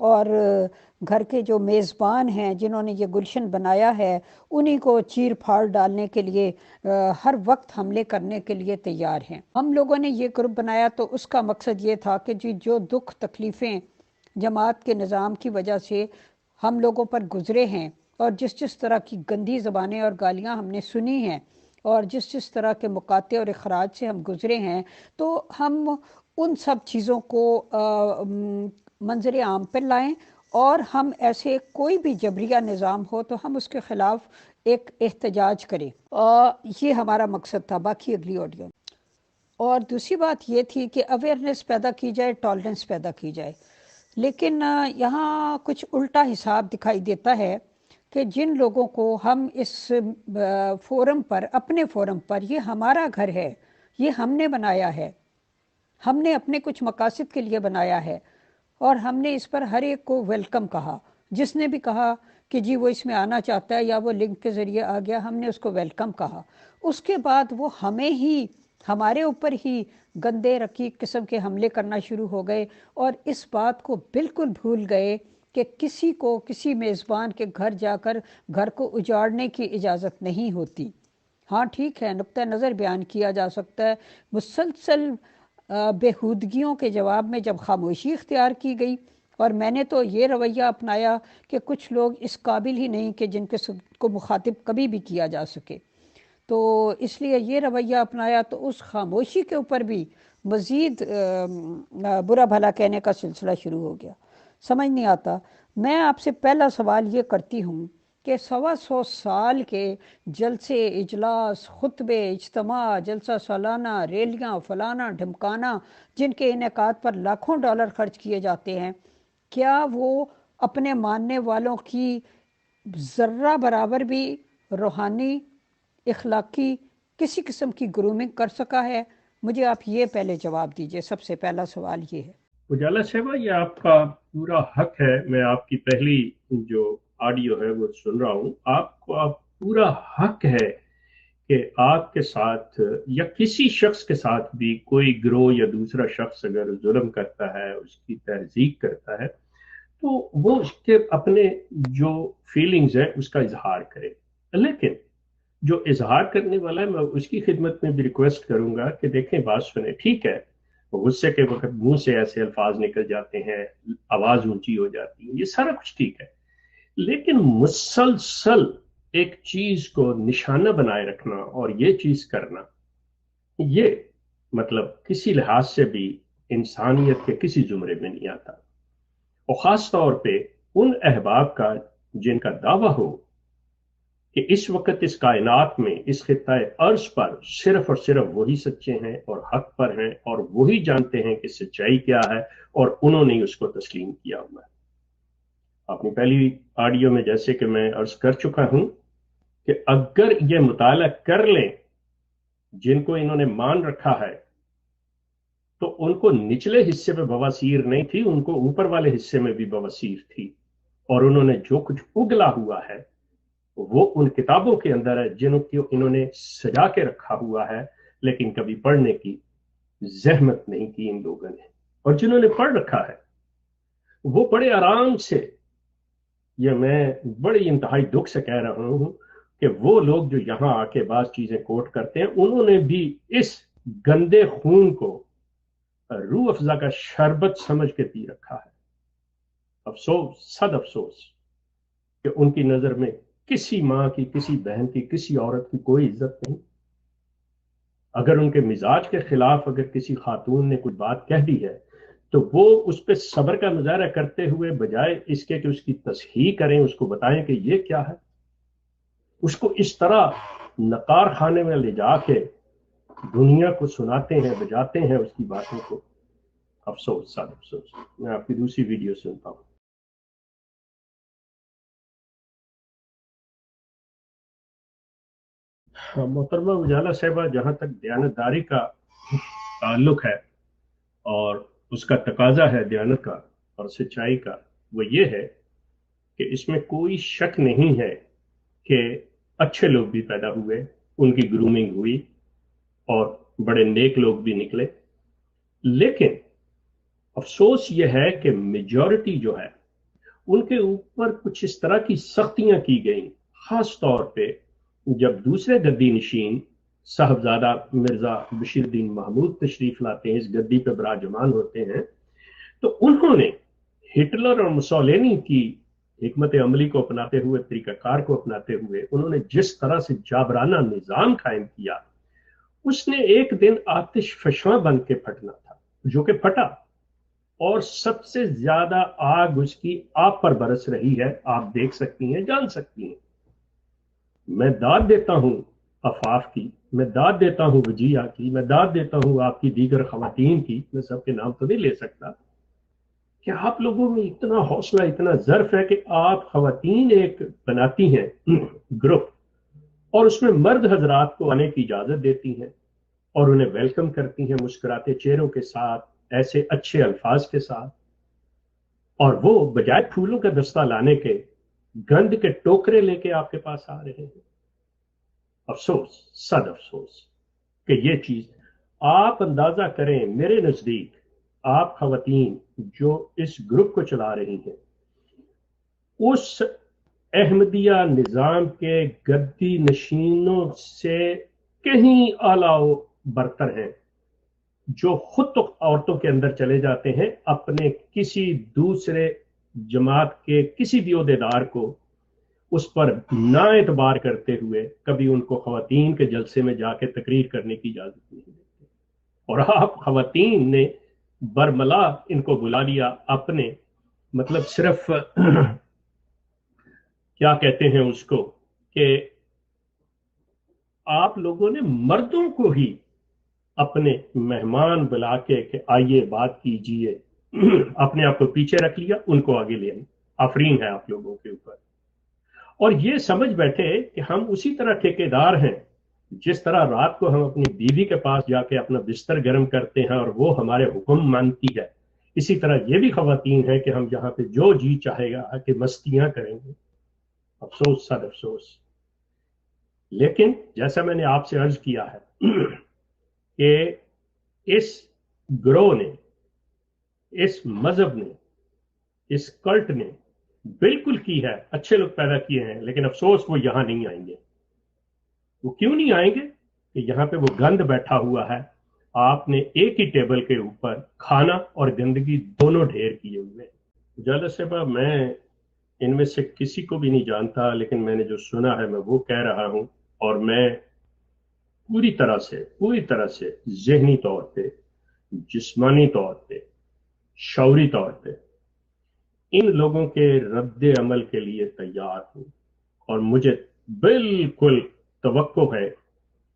اور گھر کے جو میزبان ہیں جنہوں نے یہ گلشن بنایا ہے انہی کو چیر پھاڑ ڈالنے کے لیے ہر وقت حملے کرنے کے لیے تیار ہیں۔ ہم لوگوں نے یہ گروپ بنایا تو اس کا مقصد یہ تھا کہ جو دکھ تکلیفیں جماعت کے نظام کی وجہ سے ہم لوگوں پر گزرے ہیں، اور جس طرح کی گندی زبانیں اور گالیاں ہم نے سنی ہیں، اور جس طرح کے مقاطع اور اخراج سے ہم گزرے ہیں، تو ہم ان سب چیزوں کو منظر عام پر لائیں، اور ہم ایسے کوئی بھی جبریہ نظام ہو تو ہم اس کے خلاف ایک احتجاج کریں، اور یہ ہمارا مقصد تھا۔ باقی اگلی آڈیو۔ اور دوسری بات یہ تھی کہ اویئرنیس پیدا کی جائے، ٹالرنس پیدا کی جائے، لیکن یہاں کچھ الٹا حساب دکھائی دیتا ہے کہ جن لوگوں کو ہم اس فورم پر، اپنے فورم پر، یہ ہمارا گھر ہے، یہ ہم نے بنایا ہے، ہم نے اپنے کچھ مقاصد کے لیے بنایا ہے، اور ہم نے اس پر ہر ایک کو ویلکم کہا۔ جس نے بھی کہا کہ جی وہ اس میں آنا چاہتا ہے یا وہ لنک کے ذریعے آ گیا، ہم نے اس کو ویلکم کہا۔ اس کے بعد وہ ہمارے اوپر ہی گندے رقیق قسم کے حملے کرنا شروع ہو گئے، اور اس بات کو بالکل بھول گئے کہ کسی کو کسی میزبان کے گھر جا کر گھر کو اجاڑنے کی اجازت نہیں ہوتی۔ ہاں ٹھیک ہے، نقطہ نظر بیان کیا جا سکتا ہے، مسلسل بےہودگیوں کے جواب میں جب خاموشی اختیار کی گئی، اور میں نے تو یہ رویہ اپنایا کہ کچھ لوگ اس قابل ہی نہیں کہ جن کو مخاطب کبھی بھی کیا جا سکے، تو اس لیے یہ رویہ اپنایا، تو اس خاموشی کے اوپر بھی مزید برا بھلا کہنے کا سلسلہ شروع ہو گیا۔ سمجھ نہیں آتا۔ میں آپ سے پہلا سوال یہ کرتی ہوں کہ 125 سال کے جلسے، اجلاس، خطبے، اجتماع، جلسہ سالانہ، ریلیاں، فلانا ڈھمکانا، جن کے انعقاد پر لاکھوں ڈالر خرچ کیے جاتے ہیں، کیا وہ اپنے ماننے والوں کی ذرہ برابر بھی روحانی، اخلاقی، کسی قسم کی گرومنگ کر سکا ہے؟ مجھے آپ یہ پہلے جواب دیجئے، سب سے پہلا سوال یہ ہے۔ اجالا صاحبہ، یہ آپ کا پورا حق ہے، میں آپ کی پہلی جو آڈیو ہے وہ سن رہا ہوں، آپ کو پورا حق ہے کہ آپ کے ساتھ یا کسی شخص کے ساتھ بھی کوئی گروہ یا دوسرا شخص اگر ظلم کرتا ہے، اس کی تہذیب کرتا ہے، تو وہ اس کے اپنے جو فیلنگز ہیں اس کا اظہار کرے، لیکن جو اظہار کرنے والا ہے میں اس کی خدمت میں بھی ریکویسٹ کروں گا کہ دیکھیں، بات سنیں، ٹھیک ہے غصے کے وقت منہ سے ایسے الفاظ نکل جاتے ہیں، آواز اونچی ہو جاتی ہے، یہ سارا کچھ ٹھیک ہے، لیکن مسلسل ایک چیز کو نشانہ بنائے رکھنا اور یہ چیز کرنا، یہ مطلب کسی لحاظ سے بھی انسانیت کے کسی زمرے میں نہیں آتا، اور خاص طور پہ ان احباب کا جن کا دعویٰ ہو کہ اس وقت اس کائنات میں، اس خطہ ارض پر صرف اور صرف وہی سچے ہیں اور حق پر ہیں، اور وہی جانتے ہیں کہ سچائی کیا ہے، اور انہوں نے اس کو تسلیم کیا ہوا ہے۔ اپنی پہلی آڈیو میں جیسے کہ میں عرض کر چکا ہوں کہ اگر یہ مطالعہ کر لیں جن کو انہوں نے مان رکھا ہے، تو ان کو نچلے حصے میں بواسیر نہیں تھی، ان کو اوپر والے حصے میں بھی بواسیر تھی، اور انہوں نے جو کچھ اگلا ہوا ہے وہ ان کتابوں کے اندر ہے جن کو انہوں نے سجا کے رکھا ہوا ہے، لیکن کبھی پڑھنے کی زحمت نہیں کی ان لوگوں نے، اور جنہوں نے پڑھ رکھا ہے وہ بڑے آرام سے، یہ میں بڑی انتہائی دکھ سے کہہ رہا ہوں کہ وہ لوگ جو یہاں آ کے بعض چیزیں کوٹ کرتے ہیں، انہوں نے بھی اس گندے خون کو روح افزا کا شربت سمجھ کے پی رکھا ہے۔ افسوس، صد افسوس کہ ان کی نظر میں کسی ماں کی، کسی بہن کی، کسی عورت کی کوئی عزت نہیں۔ اگر ان کے مزاج کے خلاف اگر کسی خاتون نے کوئی بات کہہ دی ہے تو وہ اس پہ صبر کا مظاہرہ کرتے ہوئے بجائے اس کے کہ اس کی تصحیح کریں، اس کو بتائیں کہ یہ کیا ہے، اس کو اس طرح نقار خانے میں لے جا کے دنیا کو سناتے ہیں، بجاتے ہیں اس کی باتوں کو۔ افسوس، صد افسوس۔ میں آپ کی دوسری ویڈیو سنتا ہوں۔ محترمہ اجالا صاحبہ، جہاں تک دیانتداری کا تعلق ہے اور اس کا تقاضا ہے دیانت کا اور سچائی کا، وہ یہ ہے کہ اس میں کوئی شک نہیں ہے کہ اچھے لوگ بھی پیدا ہوئے، ان کی گرومنگ ہوئی، اور بڑے نیک لوگ بھی نکلے، لیکن افسوس یہ ہے کہ میجورٹی جو ہے ان کے اوپر کچھ اس طرح کی سختیاں کی گئیں، خاص طور پہ جب دوسرے گدی نشین صاحبزادہ مرزا بشیر الدین محمود تشریف لاتے ہیں، اس گدی پہ براجمان ہوتے ہیں، تو انہوں نے ہٹلر اور مسولینی کی حکمت عملی کو اپناتے ہوئے، طریقہ کار کو اپناتے ہوئے، انہوں نے جس طرح سے جابرانہ نظام قائم کیا، اس نے ایک دن آتش فشاں بن کے پھٹنا تھا، جو کہ پھٹا، اور سب سے زیادہ آگ اس کی آپ پر برس رہی ہے، آپ دیکھ سکتی ہیں، جان سکتی ہیں۔ میں داد دیتا ہوں افاف کی، میں داد دیتا ہوں وجیہ کی، میں داد دیتا ہوں آپ کی دیگر خواتین کی، میں سب کے نام تو نہیں لے سکتا، کہ آپ لوگوں میں اتنا حوصلہ، اتنا ظرف ہے کہ آپ خواتین ایک بناتی ہیں گروپ، اور اس میں مرد حضرات کو آنے کی اجازت دیتی ہیں اور انہیں ویلکم کرتی ہیں مسکراتے چہروں کے ساتھ، ایسے اچھے الفاظ کے ساتھ، اور وہ بجائے پھولوں کا دستہ لانے کے گند کے ٹوکرے لے کے آپ کے پاس آ رہے ہیں۔ افسوس، صد افسوس کہ یہ چیز آپ اندازہ کریں، میرے نزدیک آپ خواتین جو اس گروپ کو چلا رہی ہیں، اس احمدیہ نظام کے گدی نشینوں سے کہیں اعلیٰ و برتر ہیں، جو خود تو عورتوں کے اندر چلے جاتے ہیں، اپنے کسی دوسرے جماعت کے کسی بھی عہدیدار کو اس پر نا اعتبار کرتے ہوئے کبھی ان کو خواتین کے جلسے میں جا کے تقریر کرنے کی اجازت نہیں دیتے، اور آپ خواتین نے برملا ان کو بلا لیا اپنے، مطلب صرف کیا کہتے ہیں اس کو، کہ آپ لوگوں نے مردوں کو ہی اپنے مہمان بلا کے کہ آئیے بات کیجئے، اپنے آپ کو پیچھے رکھ لیا، ان کو آگے لے آئی۔ آفرین ہے آپ لوگوں کے اوپر۔ اور یہ سمجھ بیٹھے کہ ہم اسی طرح ٹھیکیدار ہیں، جس طرح رات کو ہم اپنی بیوی کے پاس جا کے اپنا بستر گرم کرتے ہیں اور وہ ہمارے حکم مانتی ہے، اسی طرح یہ بھی خواتین ہیں کہ ہم جہاں پہ جو جی چاہے گا کہ مستیاں کریں گے۔ افسوس، صد افسوس۔ لیکن جیسا میں نے آپ سے عرض کیا ہے کہ اس گروہ نے، اس مذہب نے، اس کلٹ نے بالکل کی ہے، اچھے لوگ پیدا کیے ہیں، لیکن افسوس وہ یہاں نہیں آئیں گے۔ وہ کیوں نہیں آئیں گے؟ کہ یہاں پہ وہ گند بیٹھا ہوا ہے، آپ نے ایک ہی ٹیبل کے اوپر کھانا اور گندگی دونوں ڈھیر کیے ہوئے ہیں۔ جالب صاحبہ، میں ان میں سے کسی کو بھی نہیں جانتا، لیکن میں نے جو سنا ہے میں وہ کہہ رہا ہوں، اور میں پوری طرح سے ذہنی طور پہ، جسمانی طور پہ، شعوری طور پہ ان لوگوں کے رد عمل کے لیے تیار ہوں، اور مجھے بالکل توقع ہے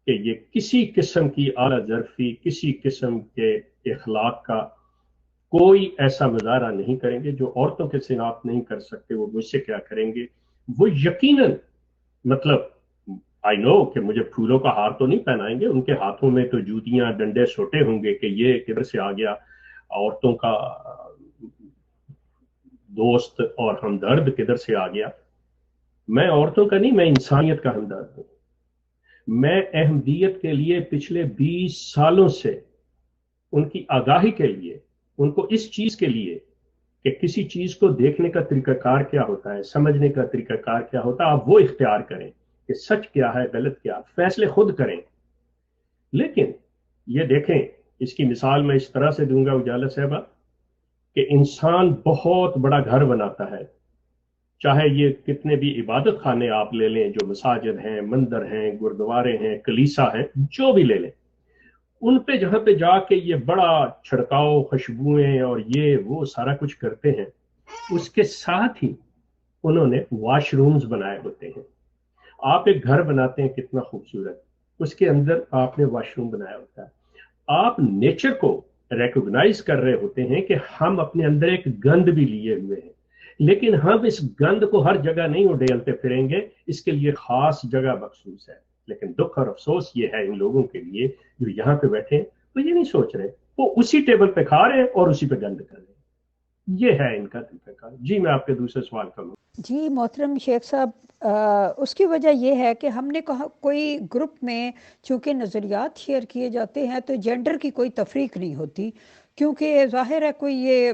کہ یہ کسی قسم کی اعلیٰ ظرفی، کسی قسم کے اخلاق کا کوئی ایسا مظاہرہ نہیں کریں گے۔ جو عورتوں کے سے آپ نہیں کر سکتے، وہ مجھ سے کیا کریں گے؟ وہ یقیناً، مطلب آئی نو کہ مجھے پھولوں کا ہار تو نہیں پہنائیں گے، ان کے ہاتھوں میں تو جوتیاں، ڈنڈے سوٹے ہوں گے کہ یہ کدھر سے آ گیا عورتوں کا دوست اور ہمدرد، کدھر سے آ گیا۔ میں عورتوں کا نہیں، میں انسانیت کا ہمدرد ہوں۔ میں احمدیت کے لیے پچھلے 20 سالوں سے ان کی آگاہی کے لیے، ان کو اس چیز کے لیے کہ کسی چیز کو دیکھنے کا طریقہ کار کیا ہوتا ہے، سمجھنے کا طریقہ کار کیا ہوتا ہے، آپ وہ اختیار کریں کہ سچ کیا ہے، غلط کیا، فیصلے خود کریں۔ لیکن یہ دیکھیں، اس کی مثال میں اس طرح سے دوں گا اجالا صاحبہ، کہ انسان بہت بڑا گھر بناتا ہے، چاہے یہ کتنے بھی عبادت خانے آپ لے لیں، جو مساجد ہیں، مندر ہیں، گردوارے ہیں، کلیسا ہیں، جو بھی لے لیں، ان پہ جہاں پہ جا کے یہ بڑا چھڑکاؤ، خوشبوئیں اور یہ وہ سارا کچھ کرتے ہیں، اس کے ساتھ ہی انہوں نے واش رومز بنائے ہوتے ہیں۔ آپ ایک گھر بناتے ہیں کتنا خوبصورت، اس کے اندر آپ نے واش روم بنایا ہوتا ہے۔ آپ نیچر کو ریکوگنائز کر رہے ہوتے ہیں کہ ہم اپنے اندر ایک گند بھی لیے ہوئے ہیں، لیکن ہم اس گند کو ہر جگہ نہیں اڈیلتے پھریں گے، اس کے لیے خاص جگہ مخصوص ہے۔ لیکن دکھ اور افسوس یہ ہے ان لوگوں کے لیے جو یہاں پہ بیٹھے ہیں، وہ یہ نہیں سوچ رہے، وہ اسی ٹیبل پہ کھا رہے ہیں اور اسی پہ گند کر رہے ہیں۔ یہ ہے ان کا طریقہ۔ جی میں آپ کے دوسرے سوال کروں۔ جی محترم شیخ صاحب، اس کی وجہ یہ ہے کہ ہم نے کہا کوئی گروپ میں چونکہ نظریات شیئر کیے جاتے ہیں تو جینڈر کی کوئی تفریق نہیں ہوتی، کیونکہ ظاہر ہے کوئی یہ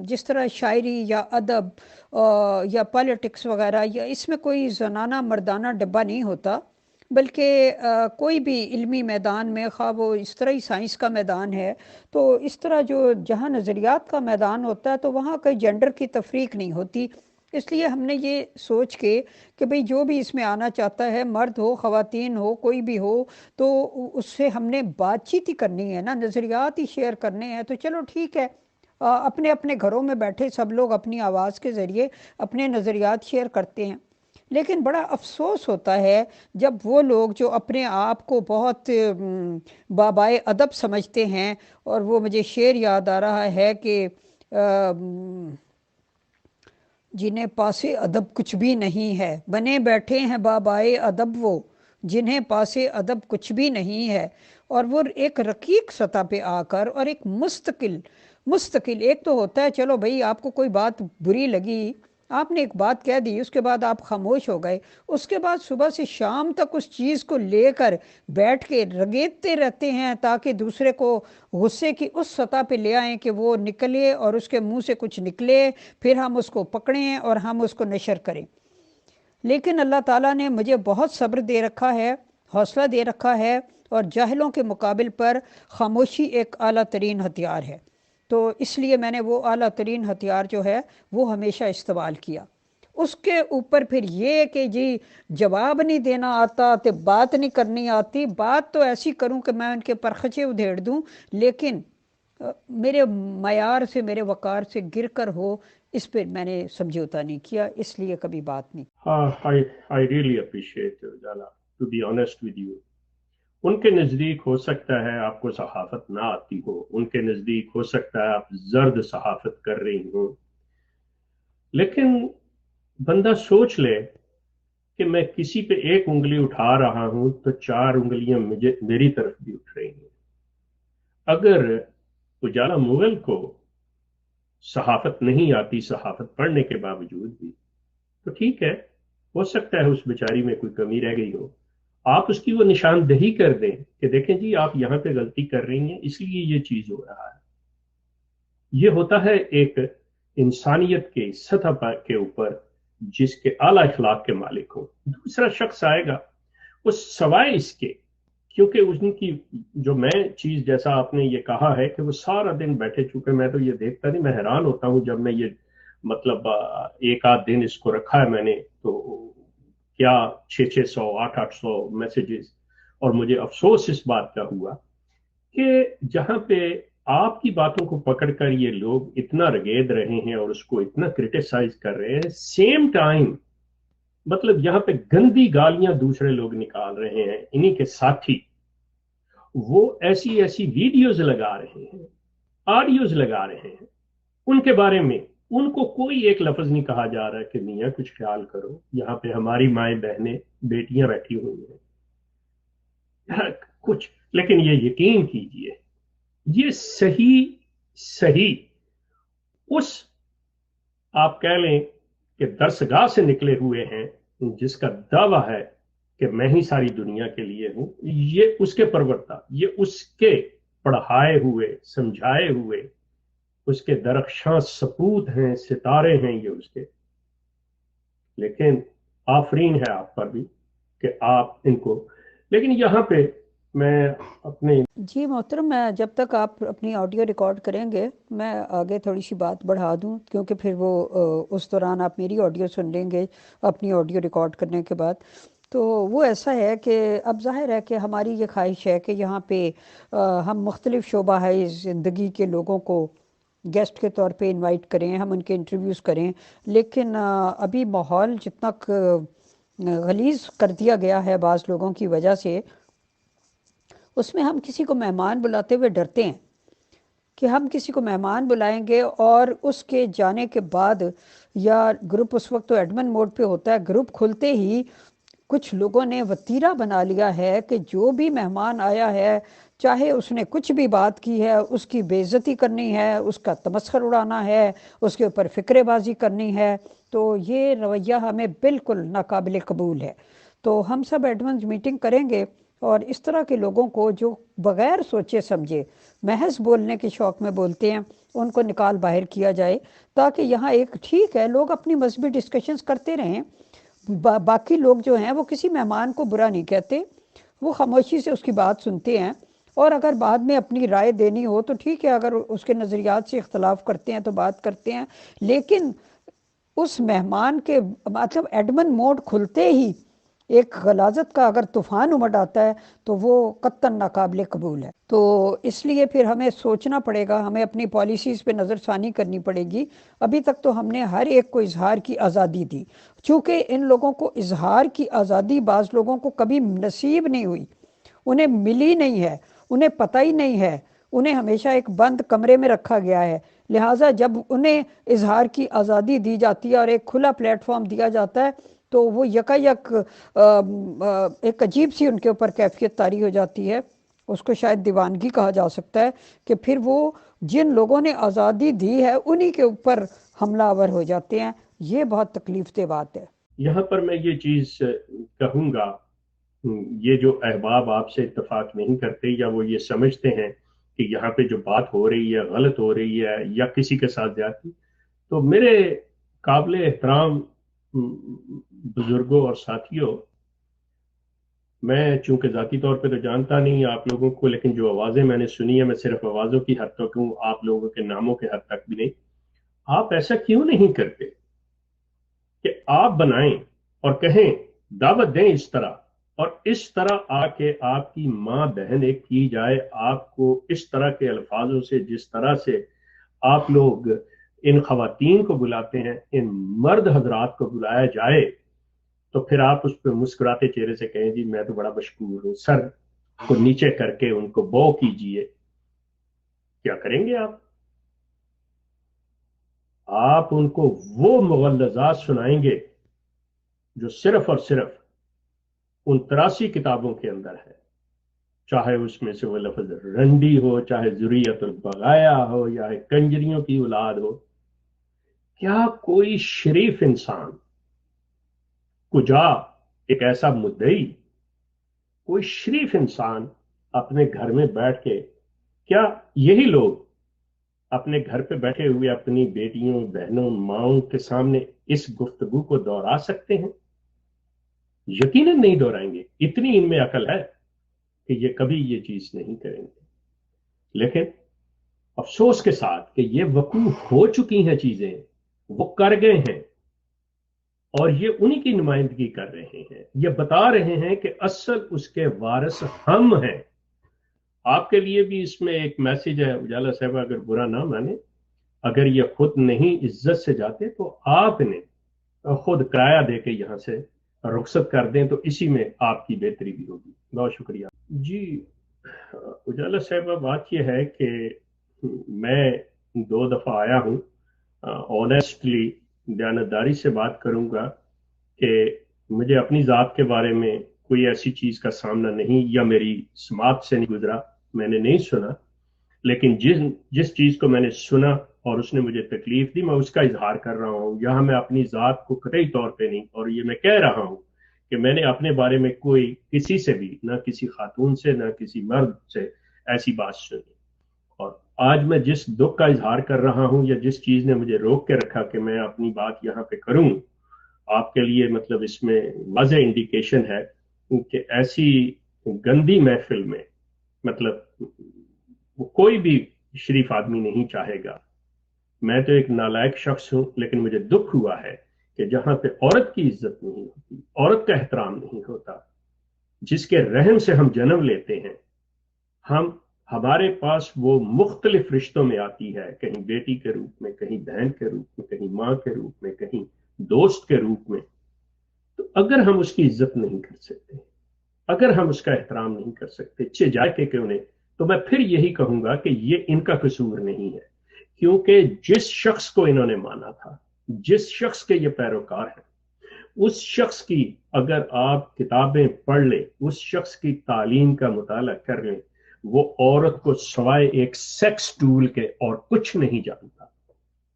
جس طرح شاعری یا ادب یا پالیٹکس وغیرہ، یا اس میں کوئی زنانہ مردانہ ڈبہ نہیں ہوتا، بلکہ کوئی بھی علمی میدان میں، خواہ وہ اس طرح ہی سائنس کا میدان ہے، تو اس طرح جو جہاں نظریات کا میدان ہوتا ہے تو وہاں کوئی جینڈر کی تفریق نہیں ہوتی۔ اس لیے ہم نے یہ سوچ کے کہ بھئی جو بھی اس میں آنا چاہتا ہے، مرد ہو خواتین ہو کوئی بھی ہو، تو اس سے ہم نے بات چیت ہی کرنی ہے نا، نظریات ہی شیئر کرنے ہیں، تو چلو ٹھیک ہے، اپنے اپنے گھروں میں بیٹھے سب لوگ اپنی آواز کے ذریعے اپنے نظریات شیئر کرتے ہیں۔ لیکن بڑا افسوس ہوتا ہے جب وہ لوگ جو اپنے آپ کو بہت بابائے ادب سمجھتے ہیں، اور وہ مجھے شعر یاد آ رہا ہے کہ جنہیں پاسے ادب کچھ بھی نہیں ہے، بنے بیٹھے ہیں بابائے ادب وہ، جنہیں پاسے ادب کچھ بھی نہیں ہے، اور وہ ایک رقیق سطح پہ آ کر اور ایک مستقل ایک تو ہوتا ہے چلو بھئی آپ کو کوئی بات بری لگی، آپ نے ایک بات کہہ دی، اس کے بعد آپ خاموش ہو گئے، اس کے بعد صبح سے شام تک اس چیز کو لے کر بیٹھ کے رگیدتے رہتے ہیں تاکہ دوسرے کو غصے کی اس سطح پہ لے آئیں کہ وہ نکلے اور اس کے منہ سے کچھ نکلے، پھر ہم اس کو پکڑیں اور ہم اس کو نشر کریں۔ لیکن اللہ تعالیٰ نے مجھے بہت صبر دے رکھا ہے، حوصلہ دے رکھا ہے، اور جاہلوں کے مقابل پر خاموشی ایک اعلیٰ ترین ہتھیار ہے، تو اس لیے میں نے وہ اعلیٰ ترین ہتھیار جو ہے وہ ہمیشہ استعمال کیا۔ اس کے اوپر پھر یہ کہ جی جواب نہیں دینا آتا تو بات نہیں کرنی آتی، بات تو ایسی کروں کہ میں ان کے پرخچے ادھیڑ دوں، لیکن میرے معیار سے میرے وقار سے گر کر ہو، اس پہ میں نے سمجھوتا نہیں کیا، اس لیے کبھی بات نہیں۔ I really appreciate Jala, to be honest with you. ان کے نزدیک ہو سکتا ہے آپ کو صحافت نہ آتی ہو، ان کے نزدیک ہو سکتا ہے آپ زرد صحافت کر رہی ہوں، لیکن بندہ سوچ لے کہ میں کسی پہ ایک انگلی اٹھا رہا ہوں تو 4 انگلیاں میری طرف بھی اٹھ رہی ہیں۔ اگر اجالا مغل کو صحافت نہیں آتی صحافت پڑھنے کے باوجود بھی، تو ٹھیک ہے، ہو سکتا ہے اس بیچاری میں کوئی کمی رہ گئی ہو، آپ اس کی وہ نشاندہی کر دیں کہ دیکھیں جی آپ یہاں پہ غلطی کر رہی ہیں، اس لیے یہ چیز ہو رہا ہے۔ یہ ہوتا ہے ایک انسانیت کے سطح کے اوپر جس کے اعلیٰ اخلاق کے مالک ہوں۔ دوسرا شخص آئے گا اس سوائے اس کے، کیونکہ ان کی جو میں چیز جیسا آپ نے یہ کہا ہے کہ وہ سارا دن بیٹھے، چونکہ میں تو یہ دیکھتا نہیں، میں حیران ہوتا ہوں جب میں یہ مطلب ایک آدھ دن اس کو رکھا ہے میں نے، تو کیا 600 800 میسیجز، اور مجھے افسوس اس بات کا ہوا کہ جہاں پہ آپ کی باتوں کو پکڑ کر یہ لوگ اتنا رگید رہے ہیں اور اس کو اتنا کرٹیسائز کر رہے ہیں، سیم ٹائم مطلب یہاں پہ گندی گالیاں دوسرے لوگ نکال رہے ہیں، انہی کے ساتھی وہ ایسی ایسی ویڈیوز لگا رہے ہیں، آڈیوز لگا رہے ہیں، ان کے بارے میں ان کو کوئی ایک لفظ نہیں کہا جا رہا کہ میاں کچھ خیال کرو، یہاں پہ ہماری مائیں بہنیں بیٹیاں بیٹھی ہوئی ہیں کچھ، لیکن یہ یقین کیجئے یہ صحیح اس آپ کہہ لیں کہ درسگاہ سے نکلے ہوئے ہیں جس کا دعویٰ ہے کہ میں ہی ساری دنیا کے لیے ہوں، یہ اس کے پرورتا، یہ اس کے پڑھائے ہوئے سمجھائے ہوئے اس کے درخشاں سپوت ہیں، ستارے ہیں یہ اس کے، لیکن آفرین ہے آپ پر بھی کہ آپ ان کو، لیکن یہاں پہ میں اپنے جی محترم، میں جب تک آپ اپنی آڈیو ریکارڈ کریں گے میں آگے تھوڑی سی بات بڑھا دوں، کیونکہ پھر وہ اس دوران آپ میری آڈیو سن لیں گے اپنی آڈیو ریکارڈ کرنے کے بعد۔ تو وہ ایسا ہے کہ اب ظاہر ہے کہ ہماری یہ خواہش ہے کہ یہاں پہ ہم مختلف شعبہ ہے زندگی کے لوگوں کو گیسٹ کے طور پہ انوائٹ کریں، ہم ان کے انٹرویوز کریں، لیکن ابھی ماحول جتنا غلیظ کر دیا گیا ہے بعض لوگوں کی وجہ سے، اس میں ہم کسی کو مہمان بلاتے ہوئے ڈرتے ہیں کہ ہم کسی کو مہمان بلائیں گے اور اس کے جانے کے بعد، یا گروپ اس وقت تو ایڈمن موڈ پہ ہوتا ہے، گروپ کھلتے ہی کچھ لوگوں نے وتیرہ بنا لیا ہے کہ جو بھی مہمان آیا ہے چاہے اس نے کچھ بھی بات کی ہے اس کی بے عزتی کرنی ہے، اس کا تمسخر اڑانا ہے، اس کے اوپر فقرے بازی کرنی ہے، تو یہ رویہ ہمیں بالکل ناقابل قبول ہے۔ تو ہم سب ایڈمنز میٹنگ کریں گے اور اس طرح کے لوگوں کو جو بغیر سوچے سمجھے محض بولنے کے شوق میں بولتے ہیں ان کو نکال باہر کیا جائے، تاکہ یہاں ایک ٹھیک ہے لوگ اپنی مذہبی ڈسکشنز کرتے رہیں، باقی لوگ جو ہیں وہ کسی مہمان کو برا نہیں کہتے، وہ خاموشی سے اس کی بات سنتے ہیں، اور اگر بعد میں اپنی رائے دینی ہو تو ٹھیک ہے، اگر اس کے نظریات سے اختلاف کرتے ہیں تو بات کرتے ہیں، لیکن اس مہمان کے مطلب ایڈمن موڈ کھلتے ہی ایک غلاظت کا اگر طوفان امڈ آتا ہے تو وہ قطعاً ناقابل قبول ہے۔ تو اس لیے پھر ہمیں سوچنا پڑے گا، ہمیں اپنی پالیسیز پہ نظر ثانی کرنی پڑے گی۔ ابھی تک تو ہم نے ہر ایک کو اظہار کی آزادی دی، چونکہ ان لوگوں کو اظہار کی آزادی بعض لوگوں کو کبھی نصیب نہیں ہوئی، انہیں ملی نہیں ہے، انہیں پتہ ہی نہیں ہے، انہیں ہمیشہ ایک بند کمرے میں رکھا گیا ہے، لہٰذا جب انہیں اظہار کی آزادی دی جاتی ہے اور ایک کھلا پلیٹ فارم دیا جاتا ہے تو وہ یکا یک ایک عجیب سی ان کے اوپر کیفیت طاری ہو جاتی ہے، اس کو شاید دیوانگی کہا جا سکتا ہے، کہ پھر وہ جن لوگوں نے آزادی دی ہے انہی کے اوپر حملہ آور ہو جاتے ہیں۔ یہ بہت تکلیف دہ بات ہے۔ یہاں پر میں یہ چیز کہوں گا، یہ جو احباب آپ سے اتفاق نہیں کرتے یا وہ یہ سمجھتے ہیں کہ یہاں پہ جو بات ہو رہی ہے غلط ہو رہی ہے یا کسی کے ساتھ زیادتی، تو میرے قابل احترام بزرگوں اور ساتھیوں، میں چونکہ ذاتی طور پہ تو جانتا نہیں آپ لوگوں کو، لیکن جو آوازیں میں نے سنی ہے، میں صرف آوازوں کی حد تک ہوں، آپ لوگوں کے ناموں کے حد تک بھی نہیں۔ آپ ایسا کیوں نہیں کرتے کہ آپ بنائیں اور کہیں، دعوت دیں اس طرح، اور اس طرح آ کے آپ کی ماں بہن ایک کی جائے، آپ کو اس طرح کے الفاظوں سے، جس طرح سے آپ لوگ ان خواتین کو بلاتے ہیں، ان مرد حضرات کو بلایا جائے، تو پھر آپ اس پہ مسکراتے چہرے سے کہیں جی میں تو بڑا مشکور ہوں، سر کو نیچے کر کے ان کو بو کیجئے۔ کیا کریں گے آپ؟ آپ ان کو وہ مغلظات سنائیں گے جو صرف اور صرف ان 83 کتابوں کے اندر ہے، چاہے اس میں سے وہ لفظ رنڈی ہو، چاہے ذریت البغایا ہو، یا کنجریوں کی اولاد ہو۔ کیا کوئی شریف انسان، کجا ایک ایسا مدعی، کوئی شریف انسان اپنے گھر میں بیٹھ کے، کیا یہی لوگ اپنے گھر پہ بیٹھے ہوئے اپنی بیٹیوں، بہنوں، ماؤں کے سامنے اس گفتگو کو دہرا سکتے ہیں؟ یقیناً نہیں دہرائیں گے، اتنی ان میں عقل ہے کہ یہ کبھی یہ چیز نہیں کریں گے۔ لیکن افسوس کے ساتھ کہ یہ وقوع ہو چکی ہیں چیزیں، وہ کر گئے ہیں، اور یہ انہی کی نمائندگی کر رہے ہیں، یہ بتا رہے ہیں کہ اصل اس کے وارث ہم ہیں۔ آپ کے لیے بھی اس میں ایک میسج ہے اجالا صاحبہ، اگر برا نہ مانے، اگر یہ خود نہیں عزت سے جاتے تو آپ نے خود کرایہ دے کے یہاں سے رخصت کر دیں، تو اسی میں آپ کی بہتری بھی ہوگی۔ بہت شکریہ جی۔ اجالا صاحبہ، بات یہ ہے کہ میں 2 دفعہ آیا ہوں، آنیسٹلی، دیانتداری سے بات کروں گا کہ مجھے اپنی ذات کے بارے میں کوئی ایسی چیز کا سامنا نہیں، یا میری سماعت سے نہیں گزرا، میں نے نہیں سنا، لیکن جس چیز کو میں نے سنا اور اس نے مجھے تکلیف دی، میں اس کا اظہار کر رہا ہوں۔ یہاں میں اپنی ذات کو قطعی طور پہ نہیں، اور یہ میں کہہ رہا ہوں کہ میں نے اپنے بارے میں کوئی کسی سے بھی، نہ کسی خاتون سے، نہ کسی مرد سے ایسی بات سنی۔ اور آج میں جس دکھ کا اظہار کر رہا ہوں، یا جس چیز نے مجھے روک کے رکھا کہ میں اپنی بات یہاں پہ کروں، آپ کے لیے مطلب اس میں واضح انڈیکیشن ہے کہ ایسی گندی محفل میں مطلب وہ کوئی بھی شریف آدمی نہیں چاہے گا۔ میں تو ایک نالائق شخص ہوں، لیکن مجھے دکھ ہوا ہے کہ جہاں پہ عورت کی عزت نہیں ہوتی، عورت کا احترام نہیں ہوتا، جس کے رحم سے ہم جنم لیتے ہیں، ہمارے پاس وہ مختلف رشتوں میں آتی ہے، کہیں بیٹی کے روپ میں، کہیں بہن کے روپ میں، کہیں ماں کے روپ میں، کہیں دوست کے روپ میں، تو اگر ہم اس کی عزت نہیں کر سکتے، اگر ہم اس کا احترام نہیں کر سکتے، اچھے جائے کہ انہیں، تو میں پھر یہی کہوں گا کہ یہ ان کا قصور نہیں ہے، کیونکہ جس شخص کو انہوں نے مانا تھا، جس شخص کے یہ پیروکار ہیں، اس شخص کی اگر آپ کتابیں پڑھ لیں، اس شخص کی تعلیم کا مطالعہ کر لیں، وہ عورت کو سوائے ایک سیکس ٹول کے اور کچھ نہیں جانتا۔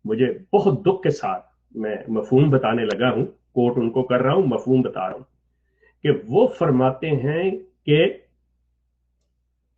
مجھے بہت دکھ کے ساتھ میں مفہوم بتانے لگا ہوں، کوٹ ان کو کر رہا ہوں، مفہوم بتا رہا ہوں کہ وہ فرماتے ہیں کہ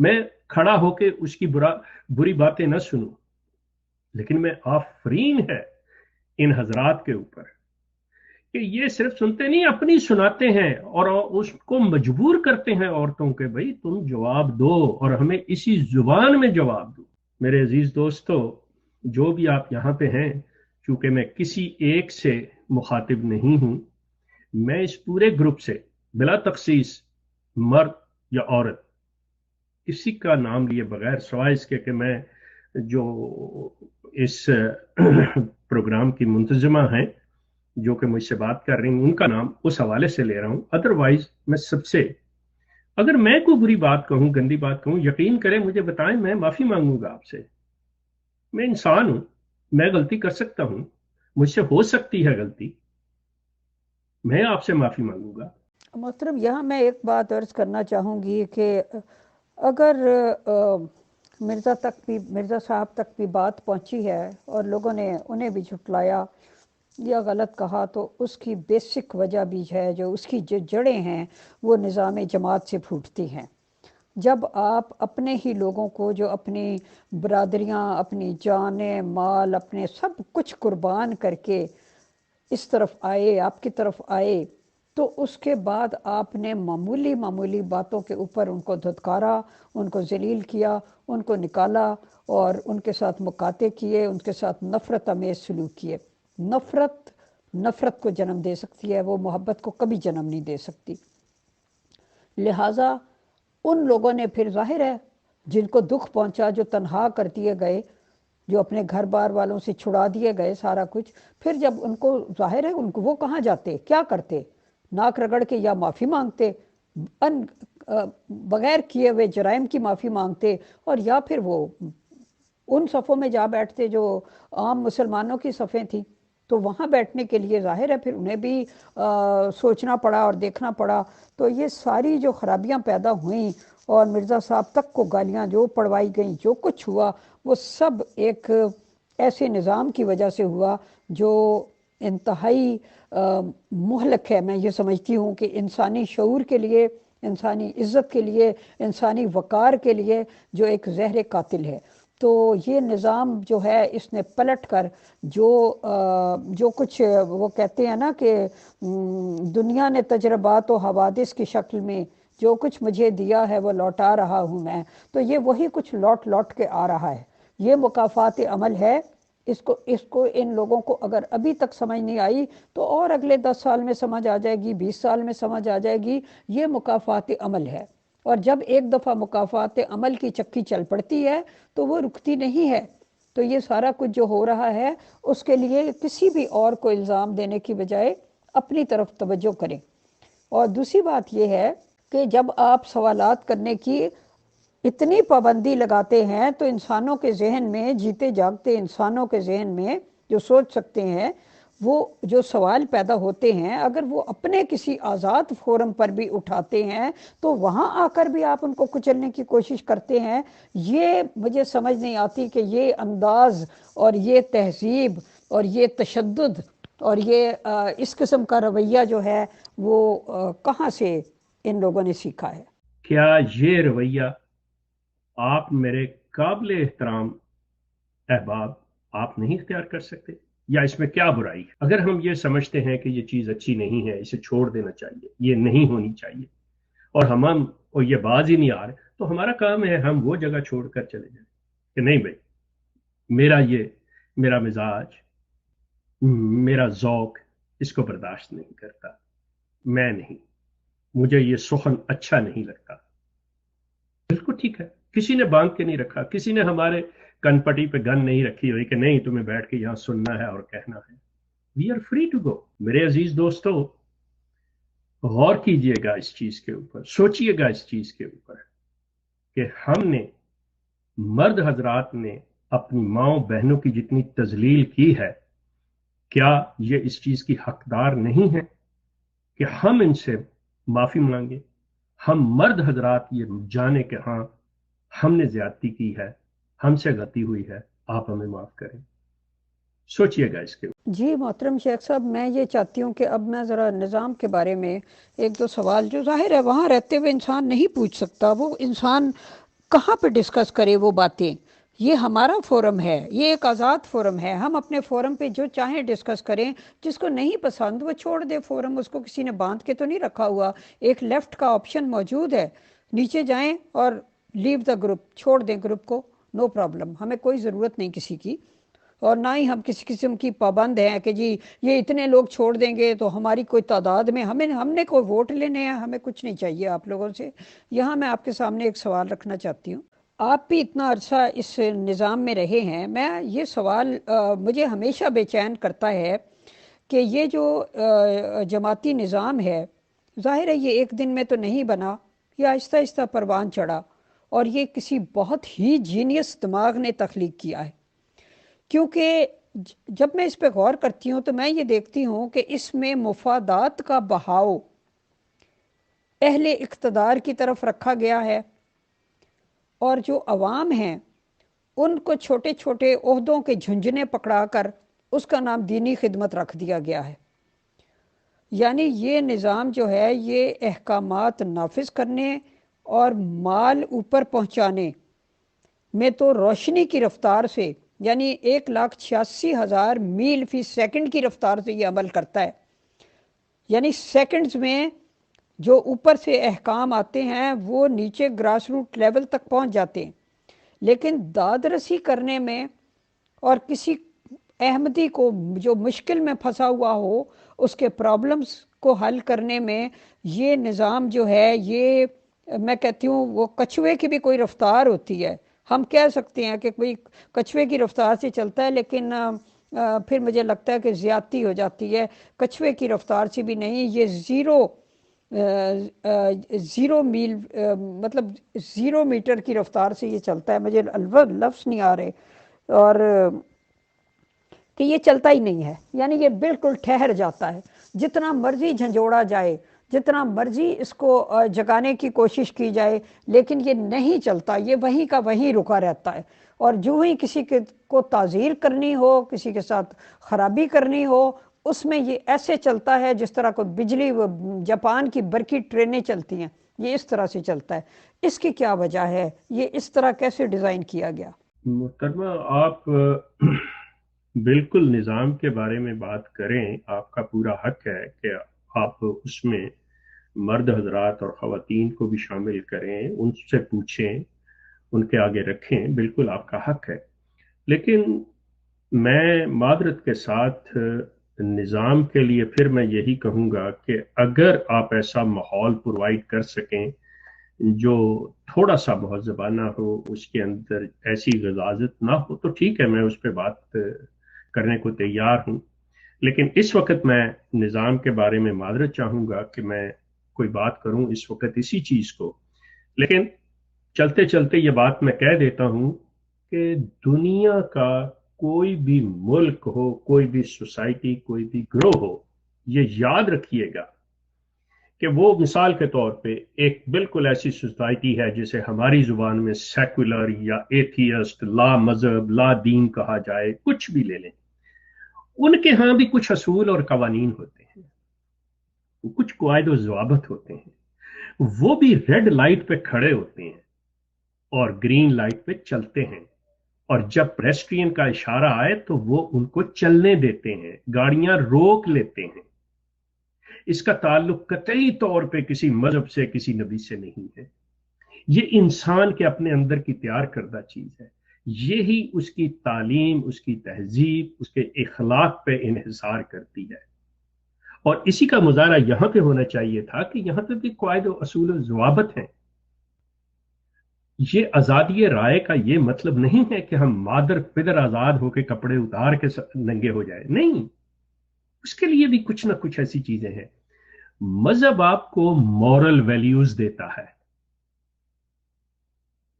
میں کھڑا ہو کے اس کی بری باتیں نہ سنوں، لیکن میں آفرین ہے ان حضرات کے اوپر کہ یہ صرف سنتے نہیں، اپنی سناتے ہیں اور اس کو مجبور کرتے ہیں عورتوں کے، بھائی تم جواب دو اور ہمیں اسی زبان میں جواب دو۔ میرے عزیز دوستو، جو بھی آپ یہاں پہ ہیں، چونکہ میں کسی ایک سے مخاطب نہیں ہوں، میں اس پورے گروپ سے بلا تخصیص مرد یا عورت کسی کا نام لیے بغیر، سوائے اس کے کہ میں جو اس پروگرام کی منتظمہ ہیں جو کہ مجھ سے بات کر رہی ہوں ان کا نام اس حوالے سے لے رہا ہوں، ادروائز میں سب سے، اگر میں کوئی بری بات کہوں، گندی بات کہوں، یقین کریں، مجھے بتائیں، میں معافی مانگوں گا آپ سے۔ میں انسان ہوں، میں غلطی کر سکتا ہوں، مجھ سے ہو سکتی ہے غلطی، میں آپ سے معافی مانگوں گا۔ محترم، یہاں میں ایک بات عرض کرنا چاہوں گی کہ اگر مرزا صاحب تک بھی بات پہنچی ہے اور لوگوں نے انہیں بھی جھٹلایا یا غلط کہا، تو اس کی بیسک وجہ بھی ہے، جو اس کی جو جڑیں ہیں وہ نظام جماعت سے پھوٹتی ہیں۔ جب آپ اپنے ہی لوگوں کو، جو اپنی برادریاں، اپنی جانیں، مال، اپنے سب کچھ قربان کر کے اس طرف آئے، آپ کی طرف آئے، تو اس کے بعد آپ نے معمولی باتوں کے اوپر ان کو دھتکارا، ان کو ذلیل کیا، ان کو نکالا اور ان کے ساتھ مقاطع کیے، ان کے ساتھ نفرت آمیز سلوک کیے۔ نفرت کو جنم دے سکتی ہے، وہ محبت کو کبھی جنم نہیں دے سکتی۔ لہٰذا ان لوگوں نے پھر، ظاہر ہے، جن کو دکھ پہنچا، جو تنہا کر دیے گئے، جو اپنے گھر بار والوں سے چھڑا دیے گئے سارا کچھ، پھر جب ان کو ظاہر ہے، ان کو وہ کہاں جاتے، کیا کرتے؟ ناک رگڑ کے یا معافی مانگتے، بغیر کیے ہوئے جرائم کی معافی مانگتے، اور یا پھر وہ ان صفوں میں جا بیٹھتے جو عام مسلمانوں کی صفیں تھیں، تو وہاں بیٹھنے کے لیے ظاہر ہے پھر انہیں بھی سوچنا پڑا اور دیکھنا پڑا۔ تو یہ ساری جو خرابیاں پیدا ہوئیں اور مرزا صاحب تک کو گالیاں جو پڑوائی گئیں، جو کچھ ہوا، وہ سب ایک ایسے نظام کی وجہ سے ہوا جو انتہائی مہلک ہے۔ میں یہ سمجھتی ہوں کہ انسانی شعور کے لیے، انسانی عزت کے لیے، انسانی وقار کے لیے جو ایک زہر قاتل ہے۔ تو یہ نظام جو ہے، اس نے پلٹ کر جو کچھ وہ کہتے ہیں نا کہ دنیا نے تجربات و حوادث کی شکل میں جو کچھ مجھے دیا ہے وہ لوٹا رہا ہوں میں، تو یہ وہی کچھ لوٹ کے آ رہا ہے۔ یہ مکافات عمل ہے۔ اس کو ان لوگوں کو اگر ابھی تک سمجھ نہیں آئی تو اور اگلے 10 سال میں سمجھ آ جائے گی، 20 سال میں سمجھ آ جائے گی۔ یہ مکافات عمل ہے، اور جب ایک دفعہ مکافات عمل کی چکی چل پڑتی ہے تو وہ رکتی نہیں ہے۔ تو یہ سارا کچھ جو ہو رہا ہے، اس کے لیے کسی بھی اور کو الزام دینے کی بجائے اپنی طرف توجہ کریں۔ اور دوسری بات یہ ہے کہ جب آپ سوالات کرنے کی اتنی پابندی لگاتے ہیں تو انسانوں کے ذہن میں، جیتے جاگتے انسانوں کے ذہن میں جو سوچ سکتے ہیں، وہ جو سوال پیدا ہوتے ہیں، اگر وہ اپنے کسی آزاد فورم پر بھی اٹھاتے ہیں تو وہاں آ کر بھی آپ ان کو کچلنے کی کوشش کرتے ہیں۔ یہ مجھے سمجھ نہیں آتی کہ یہ انداز اور یہ تہذیب اور یہ تشدد اور یہ اس قسم کا رویہ جو ہے وہ کہاں سے ان لوگوں نے سیکھا ہے؟ کیا یہ رویہ آپ میرے قابل احترام احباب آپ نہیں اختیار کر سکتے؟ یا اس میں کیا برائی ہے؟ اگر ہم یہ سمجھتے ہیں کہ یہ چیز اچھی نہیں ہے، اسے چھوڑ دینا چاہیے، یہ نہیں ہونی چاہیے، اور ہم اور یہ باز ہی نہیں آ رہے، تو ہمارا کام ہے ہم وہ جگہ چھوڑ کر چلے جائیں کہ نہیں بھائی، میرا مزاج، میرا ذوق اس کو برداشت نہیں کرتا، میں نہیں، مجھے یہ سخن اچھا نہیں لگتا۔ بالکل ٹھیک ہے، کسی نے باندھ کے نہیں رکھا، کسی نے ہمارے کن پٹی پہ گن نہیں رکھی ہوئی کہ نہیں تمہیں بیٹھ کے یہاں سننا ہے اور کہنا ہے۔ We are free to go. میرے عزیز دوستو، غور کیجئے گا اس چیز کے اوپر، سوچئے گا اس چیز کے اوپر کہ ہم نے، مرد حضرات نے اپنی ماؤں بہنوں کی جتنی تذلیل کی ہے، کیا یہ اس چیز کی حقدار نہیں ہے کہ ہم ان سے معافی مانگیں؟ ہم مرد حضرات یہ جانے کہ ہاں ہم نے زیادتی کی ہے، ہم سے غلطی ہوئی ہے، آپ ہمیں معاف کریں۔ سوچئے گا اس کے اوپر۔ جی محترم شیخ صاحب، میں یہ چاہتی ہوں کہ اب میں ذرا نظام کے بارے میں ایک دو سوال، جو ظاہر ہے وہاں رہتے ہوئے انسان نہیں پوچھ سکتا، وہ انسان کہاں پہ ڈسکس کرے وہ باتیں؟ یہ ہمارا فورم ہے، یہ ایک آزاد فورم ہے، ہم اپنے فورم پہ جو چاہیں ڈسکس کریں، جس کو نہیں پسند وہ چھوڑ دے فورم، اس کو کسی نے باندھ کے تو نہیں رکھا ہوا، ایک لیفٹ کا آپشن موجود ہے، نیچے جائیں اور لیو دا گروپ، چھوڑ دیں گروپ کو، نو پرابلم، ہمیں کوئی ضرورت نہیں کسی کی، اور نہ ہی ہم کسی قسم کی پابند ہیں کہ جی یہ اتنے لوگ چھوڑ دیں گے تو ہماری کوئی تعداد میں ہم نے کوئی ووٹ لینے ہیں، ہمیں کچھ نہیں چاہیے آپ لوگوں سے۔ یہاں میں آپ کے سامنے ایک سوال رکھنا چاہتی ہوں، آپ بھی اتنا عرصہ اس نظام میں رہے ہیں، میں یہ سوال مجھے ہمیشہ بے چین کرتا ہے کہ یہ جو جماعتی نظام ہے، ظاہر ہے یہ ایک دن میں تو نہیں بنا، یہ آہستہ آہستہ پروان چڑھا، اور یہ کسی بہت ہی جینیس دماغ نے تخلیق کیا ہے، کیونکہ جب میں اس پہ غور کرتی ہوں تو میں یہ دیکھتی ہوں کہ اس میں مفادات کا بہاؤ اہل اقتدار کی طرف رکھا گیا ہے، اور جو عوام ہیں ان کو چھوٹے چھوٹے عہدوں کے جھنجھنے پکڑا کر اس کا نام دینی خدمت رکھ دیا گیا ہے۔ یعنی یہ نظام جو ہے یہ احکامات نافذ کرنے اور مال اوپر پہنچانے میں تو روشنی کی رفتار سے، یعنی 1,86,000 میل فی سیکنڈ کی رفتار سے یہ عمل کرتا ہے، یعنی سیکنڈز میں جو اوپر سے احکام آتے ہیں وہ نیچے گراس روٹ لیول تک پہنچ جاتے ہیں، لیکن داد رسی کرنے میں اور کسی احمدی کو جو مشکل میں پھنسا ہوا ہو اس کے پرابلمز کو حل کرنے میں یہ نظام جو ہے، یہ میں کہتی ہوں وہ کچھوے کی بھی کوئی رفتار ہوتی ہے، ہم کہہ سکتے ہیں کہ کوئی کچھوے کی رفتار سے چلتا ہے، لیکن پھر مجھے لگتا ہے کہ زیادتی ہو جاتی ہے، کچھوے کی رفتار سے بھی نہیں، یہ زیرو میل مطلب 0 میٹر کی رفتار سے یہ چلتا ہے، مجھے لفظ نہیں آ رہے، اور کہ یہ چلتا ہی نہیں ہے، یعنی یہ بالکل ٹھہر جاتا ہے، جتنا مرضی جھنجھوڑا جائے، جتنا مرضی اس کو جگانے کی کوشش کی جائے، لیکن یہ نہیں چلتا، یہ وہیں کا وہیں رکا رہتا ہے، اور جو ہی کسی کو تعزیر کرنی ہو، کسی کے ساتھ خرابی کرنی ہو، اس میں یہ ایسے چلتا ہے جس طرح کوئی بجلی جاپان کی برقی ٹرینیں چلتی ہیں، یہ اس طرح سے چلتا ہے۔ اس کی کیا وجہ ہے؟ یہ اس طرح کیسے ڈیزائن کیا گیا؟ محترمہ، آپ بالکل نظام کے بارے میں بات کریں، آپ کا پورا حق ہے کہ آپ اس میں مرد حضرات اور خواتین کو بھی شامل کریں، ان سے پوچھیں، ان کے آگے رکھیں، بالکل آپ کا حق ہے، لیکن میں معذرت کے ساتھ نظام کے لیے پھر میں یہی کہوں گا کہ اگر آپ ایسا ماحول پرووائڈ کر سکیں جو تھوڑا سا مہذبانہ ہو، اس کے اندر ایسی غلاظت نہ ہو، تو ٹھیک ہے، میں اس پہ بات کرنے کو تیار ہوں، لیکن اس وقت میں نظام کے بارے میں معذرت چاہوں گا کہ میں کوئی بات کروں اس وقت اسی چیز کو، لیکن چلتے چلتے یہ بات میں کہہ دیتا ہوں کہ دنیا کا کوئی بھی ملک ہو، کوئی بھی سوسائٹی، کوئی بھی گروہ ہو، یہ یاد رکھیے گا کہ وہ مثال کے طور پہ ایک بالکل ایسی سوسائٹی ہے جسے ہماری زبان میں سیکولر یا ایتھیسٹ، لا مذہب لا دین کہا جائے، کچھ بھی لے لیں، ان کے ہاں بھی کچھ اصول اور قوانین ہوتے ہیں، کچھ قواعد و ضوابط ہوتے ہیں، وہ بھی ریڈ لائٹ پہ کھڑے ہوتے ہیں اور گرین لائٹ پہ چلتے ہیں، اور جب پیڈسٹرین کا اشارہ آئے تو وہ ان کو چلنے دیتے ہیں، گاڑیاں روک لیتے ہیں۔ اس کا تعلق قطعی طور پہ کسی مذہب سے، کسی نبی سے نہیں ہے، یہ انسان کے اپنے اندر کی تیار کردہ چیز ہے، یہی اس کی تعلیم، اس کی تہذیب، اس کے اخلاق پہ انحصار کرتی ہے، اور اسی کا مظاہرہ یہاں پہ ہونا چاہیے تھا کہ یہاں پہ بھی قواعد و اصول و ضوابط ہیں۔ یہ آزادی رائے کا یہ مطلب نہیں ہے کہ ہم مادر پدر آزاد ہو کے کپڑے اتار کے ننگے ہو جائے، نہیں، اس کے لیے بھی کچھ نہ کچھ ایسی چیزیں ہیں۔ مذہب آپ کو مورل ویلیوز دیتا ہے،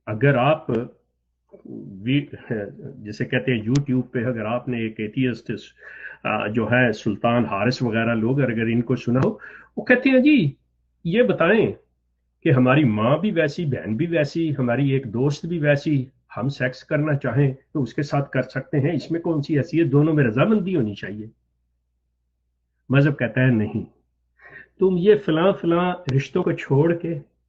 اگر آپ جسے کہتے ہیں یوٹیوب پہ اگر آپ نے ایک ایتھیسٹ جو ہے سلطان حارث وغیرہ لوگ اگر ان کو سنا ہو، وہ کہتے ہیں جی یہ بتائیں کہ ہماری ماں بھی ویسی، بہن بھی ویسی، ہماری ایک دوست بھی ویسی، ہم سیکس کرنا چاہیں تو اس کے ساتھ کر سکتے ہیں، اس میں کون سی حیثیت، دونوں میں رضامندی ہونی چاہیے۔ مذہب کہتا ہے نہیں، تم یہ فلاں فلاں رشتوں کو چھوڑ کے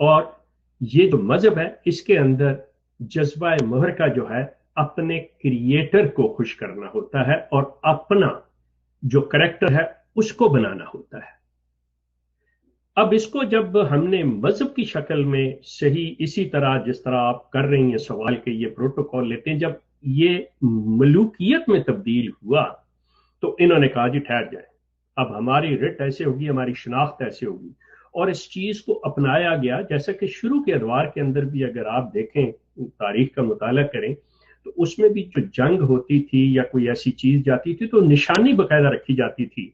اور یہ جو مذہب ہے اس کے اندر جذبہ مہر کا جو ہے اپنے کریٹر کو خوش کرنا ہوتا ہے اور اپنا جو کریکٹر ہے اس کو بنانا ہوتا ہے. اب اس کو جب ہم نے مذہب کی شکل میں صحیح اسی طرح جس طرح آپ کر رہی ہیں سوال کے یہ پروٹوکول لیتے ہیں، جب یہ ملوکیت میں تبدیل ہوا تو انہوں نے کہا جی ٹھہر جائے، اب ہماری رٹ ایسے ہوگی، ہماری شناخت ایسے ہوگی، اور اس چیز کو اپنایا گیا. جیسا کہ شروع کے ادوار کے اندر بھی اگر آپ دیکھیں، تاریخ کا مطالعہ کریں، تو اس میں بھی جو جنگ ہوتی تھی یا کوئی ایسی چیز جاتی تھی تو نشانی باقاعدہ رکھی جاتی تھی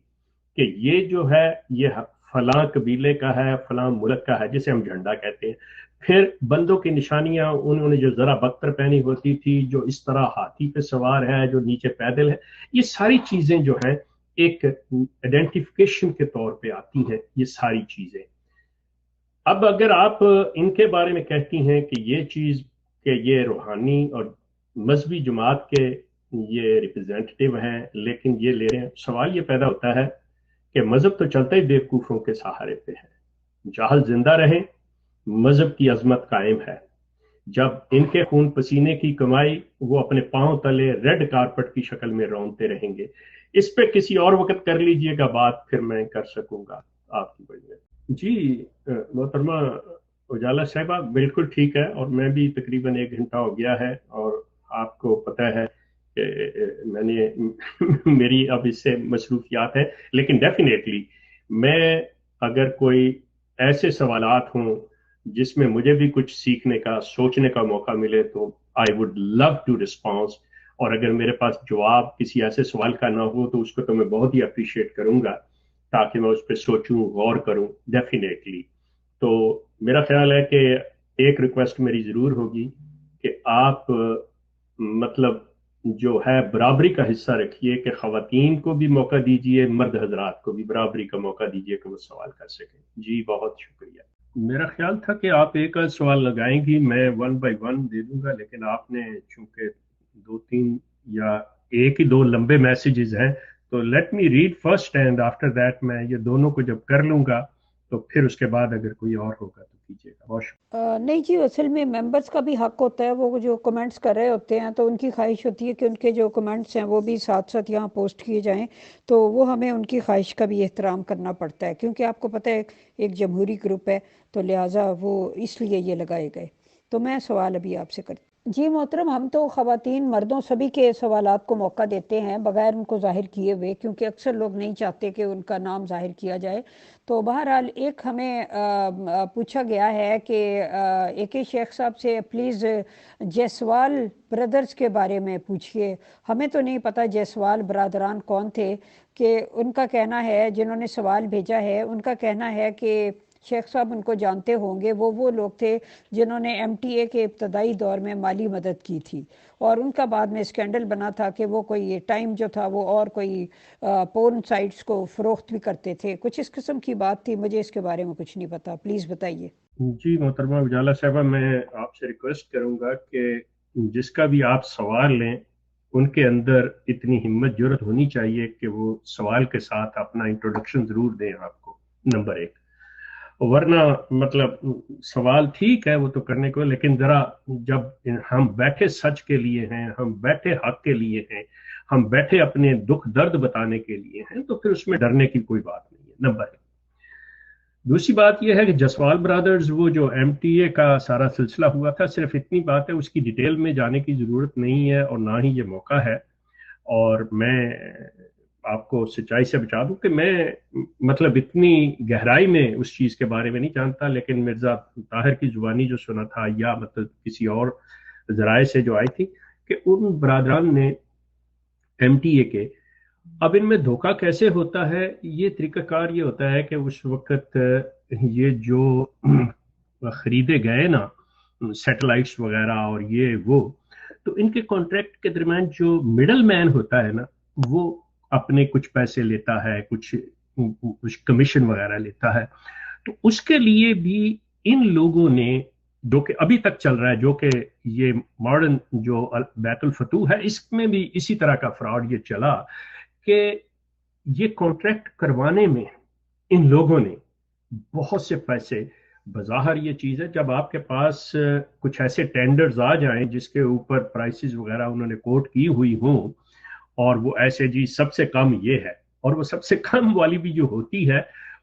کہ یہ جو ہے یہ فلاں قبیلے کا ہے، فلاں ملک کا ہے، جسے ہم جھنڈا کہتے ہیں. پھر بندوں کی نشانیاں انہوں نے جو ذرا بختر پہنی ہوتی تھی، جو اس طرح ہاتھی پہ سوار ہے، جو نیچے پیدل ہے، یہ ساری چیزیں جو ہیں ایک آئیڈینٹیفیکیشن کے طور پہ آتی ہیں یہ ساری چیزیں. اب اگر آپ ان کے بارے میں کہتی ہیں کہ یہ چیز کہ یہ روحانی اور مذہبی جماعت کے یہ ریپرزینٹیو ہیں لیکن یہ لے رہے ہیں، سوال یہ پیدا ہوتا ہے کہ مذہب تو چلتا ہی بیوقوفوں کے سہارے پہ ہے. جاہل زندہ رہیں، مذہب کی عظمت قائم ہے. جب ان کے خون پسینے کی کمائی وہ اپنے پاؤں تلے ریڈ کارپٹ کی شکل میں رونتے رہیں گے. اس پہ کسی اور وقت کر لیجئے گا بات، پھر میں کر سکوں گا آپ کی وجہ. جی محترمہ اجالا صاحبہ بالکل ٹھیک ہے، اور میں بھی تقریباً 1 گھنٹہ ہو گیا ہے، اور آپ کو پتہ ہے کہ میں نے میری اب اس سے مصروفیات ہے، لیکن ڈیفینیٹلی میں اگر کوئی ایسے سوالات ہوں جس میں مجھے بھی کچھ سیکھنے کا سوچنے کا موقع ملے تو I would love to response. اور اگر میرے پاس جواب کسی ایسے سوال کا نہ ہو تو اس کو تو میں بہت ہی اپریشیٹ کروں گا، تاکہ میں اس پہ سوچوں، غور کروں ڈیفینیٹلی. تو میرا خیال ہے کہ ایک ریکویسٹ میری ضرور ہوگی کہ آپ مطلب جو ہے برابری کا حصہ رکھیے، کہ خواتین کو بھی موقع دیجیے، مرد حضرات کو بھی برابری کا موقع دیجیے کہ وہ سوال کر سکیں. جی بہت شکریہ. میرا خیال تھا کہ آپ ایک سوال لگائیں گی، میں 1 بائی 1 دے دوں گا، لیکن آپ نے چونکہ 2 3 یا ایک ہی 2 لمبے میسیجز ہیں، تو let me read first and after that میں یہ دونوں کو جب کر لوں گا تو پھر اس کے بعد اگر کوئی اور ہوگا تو کیجیے گا. بہت شکریہ. نہیں جی، اصل میں ممبرس کا بھی حق ہوتا ہے، وہ جو کمنٹس کر رہے ہوتے ہیں تو ان کی خواہش ہوتی ہے کہ ان کے جو کمنٹس ہیں وہ بھی ساتھ ساتھ یہاں پوسٹ کیے جائیں، تو وہ ہمیں ان کی خواہش کا بھی احترام کرنا پڑتا ہے، کیونکہ آپ کو پتہ ہے ایک جمہوری گروپ ہے، تو لہٰذا وہ اس لیے یہ لگائے گئے. تو میں سوال ابھی آپ سے کرتی. جی محترم، ہم تو خواتین مردوں سبھی کے سوالات کو موقع دیتے ہیں بغیر ان کو ظاہر کیے ہوئے، کیونکہ اکثر لوگ نہیں چاہتے کہ ان کا نام ظاہر کیا جائے. تو بہرحال ایک ہمیں پوچھا گیا ہے کہ اے کے شیخ صاحب سے پلیز جیسوال برادرز کے بارے میں پوچھئے. ہمیں تو نہیں پتہ جیسوال برادران کون تھے، کہ ان کا کہنا ہے، جنہوں نے سوال بھیجا ہے ان کا کہنا ہے کہ شیخ صاحب ان کو جانتے ہوں گے، وہ لوگ تھے جنہوں نے ایم ٹی اے کے ابتدائی دور میں مالی مدد کی تھی، اور ان کا بعد میں اسکینڈل بنا تھا کہ وہ کوئی ٹائم جو تھا وہ اور کوئی پورن سائٹس کو فروخت بھی کرتے تھے، کچھ اس قسم کی بات تھی. مجھے اس کے بارے میں کچھ نہیں پتا، پلیز بتائیے. جی محترمہ اجالا صاحبہ، میں آپ سے ریکویسٹ کروں گا کہ جس کا بھی آپ سوال لیں ان کے اندر اتنی ہمت جرت ہونی چاہیے کہ وہ سوال کے ساتھ اپنا انٹروڈکشن ضرور دیں آپ کو، نمبر 1. ورنہ مطلب سوال ٹھیک ہے وہ تو کرنے کو، لیکن ذرا جب ہم بیٹھے سچ کے لیے ہیں، ہم بیٹھے حق کے لیے ہیں، ہم بیٹھے اپنے دکھ درد بتانے کے لیے ہیں، تو پھر اس میں ڈرنے کی کوئی بات نہیں ہے، نمبر 1. دوسری بات یہ ہے کہ جسوال برادرز وہ جو ایم ٹی اے کا سارا سلسلہ ہوا تھا، صرف اتنی بات ہے، اس کی ڈیٹیل میں جانے کی ضرورت نہیں ہے اور نہ ہی یہ موقع ہے. اور میں آپ کو سچائی سے بتا دوں کہ میں مطلب اتنی گہرائی میں اس چیز کے بارے میں نہیں جانتا، لیکن مرزا طاہر کی زبانی جو سنا تھا یا مطلب کسی اور ذرائع سے جو آئی تھی کہ ان برادران نے ایم ٹی اے کے، اب ان میں دھوکہ کیسے ہوتا ہے، یہ طریقہ کار یہ ہوتا ہے کہ اس وقت یہ جو خریدے گئے نا سیٹلائٹس وغیرہ اور یہ وہ، تو ان کے کانٹریکٹ کے درمیان جو مڈل مین ہوتا ہے نا، وہ اپنے کچھ پیسے لیتا ہے، کچھ کمیشن وغیرہ لیتا ہے. تو اس کے لیے بھی ان لوگوں نے، جو کہ ابھی تک چل رہا ہے، جو کہ یہ ماڈرن جو بیت الفتوح ہے، اس میں بھی اسی طرح کا فراڈ یہ چلا کہ یہ کانٹریکٹ کروانے میں ان لوگوں نے بہت سے پیسے بظاہر یہ چیز ہے جب آپ کے پاس کچھ ایسے ٹینڈرز آ جائیں جس کے اوپر پرائسز وغیرہ انہوں نے کوٹ کی ہوئی ہوں، اور وہ ایسے جی سب سے کم یہ ہے، اور وہ سب سے کم والی بھی جو ہوتی ہے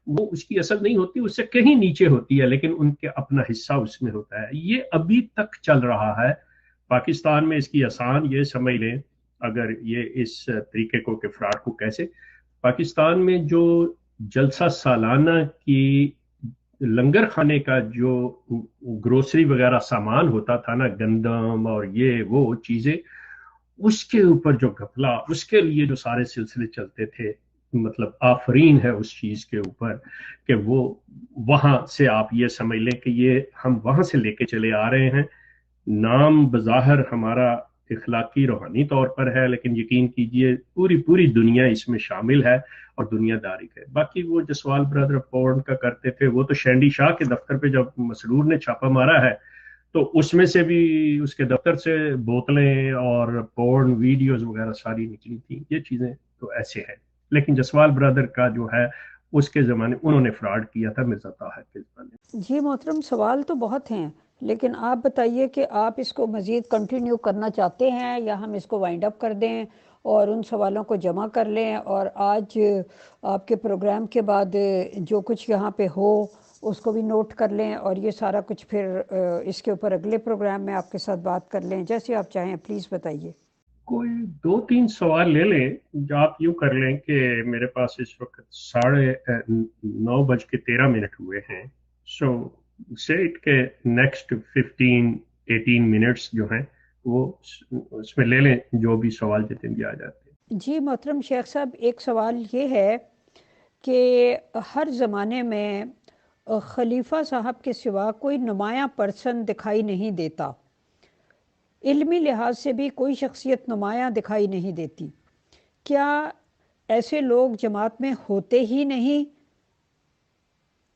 وہ اس کی اصل نہیں ہوتی، اس سے کہیں نیچے ہوتی ہے، لیکن ان کے اپنا حصہ اس میں ہوتا ہے. یہ ابھی تک چل رہا ہے پاکستان میں. اس کی آسان یہ سمجھ لیں اگر یہ اس طریقے کو کہ فراڈ کو کیسے، پاکستان میں جو جلسہ سالانہ کی لنگر خانے کا جو گروسری وغیرہ سامان ہوتا تھا نا، گندم اور یہ وہ چیزیں، اس کے اوپر جو گھپلا، اس کے لیے جو سارے سلسلے چلتے تھے، مطلب آفرین ہے اس چیز کے اوپر کہ وہ وہاں سے آپ یہ سمجھ لیں کہ یہ ہم وہاں سے لے کے چلے آ رہے ہیں. نام بظاہر ہمارا اخلاقی روحانی طور پر ہے، لیکن یقین کیجئے پوری دنیا اس میں شامل ہے اور دنیا داری ہے. باقی وہ جسوال برادر پورن کا کرتے تھے، وہ تو شینڈی شاہ کے دفتر پہ جب مسرور نے چھاپا مارا ہے تو اس میں سے بھی اس کے دفتر سے بوتلیں اور پورن ویڈیوز وغیرہ ساری نکلی تھی. یہ چیزیں تو ایسے ہیں، لیکن جسوال برادر کا جو ہے اس کے زمانے انہوں نے فراڈ کیا تھا مرزا طاہر کے زمانے. جی محترم، سوال تو بہت ہیں، لیکن آپ بتائیے کہ آپ اس کو مزید کنٹینیو کرنا چاہتے ہیں یا ہم اس کو وائنڈ اپ کر دیں اور ان سوالوں کو جمع کر لیں، اور آج آپ کے پروگرام کے بعد جو کچھ یہاں پہ ہو اس کو بھی نوٹ کر لیں، اور یہ سارا کچھ پھر اس کے اوپر اگلے پروگرام میں آپ کے ساتھ بات کر لیں، جیسے آپ چاہیں. پلیز بتائیے. کوئی 2-3 سوال لے لیں. جو آپ یوں کر لیں کہ میرے پاس اس وقت 9:13 ہوئے ہیں، سو سیٹ کے نیکسٹ 15-18 منٹس جو ہیں وہ اس میں لے لیں، جو بھی سوال جتنے بھی آ جاتے ہیں. جی محترم شیخ صاحب، ایک سوال یہ ہے کہ ہر زمانے میں خلیفہ صاحب کے سوا کوئی نمایاں پرسن دکھائی نہیں دیتا، علمی لحاظ سے بھی کوئی شخصیت نمایاں دکھائی نہیں دیتی. کیا ایسے لوگ جماعت میں ہوتے ہی نہیں،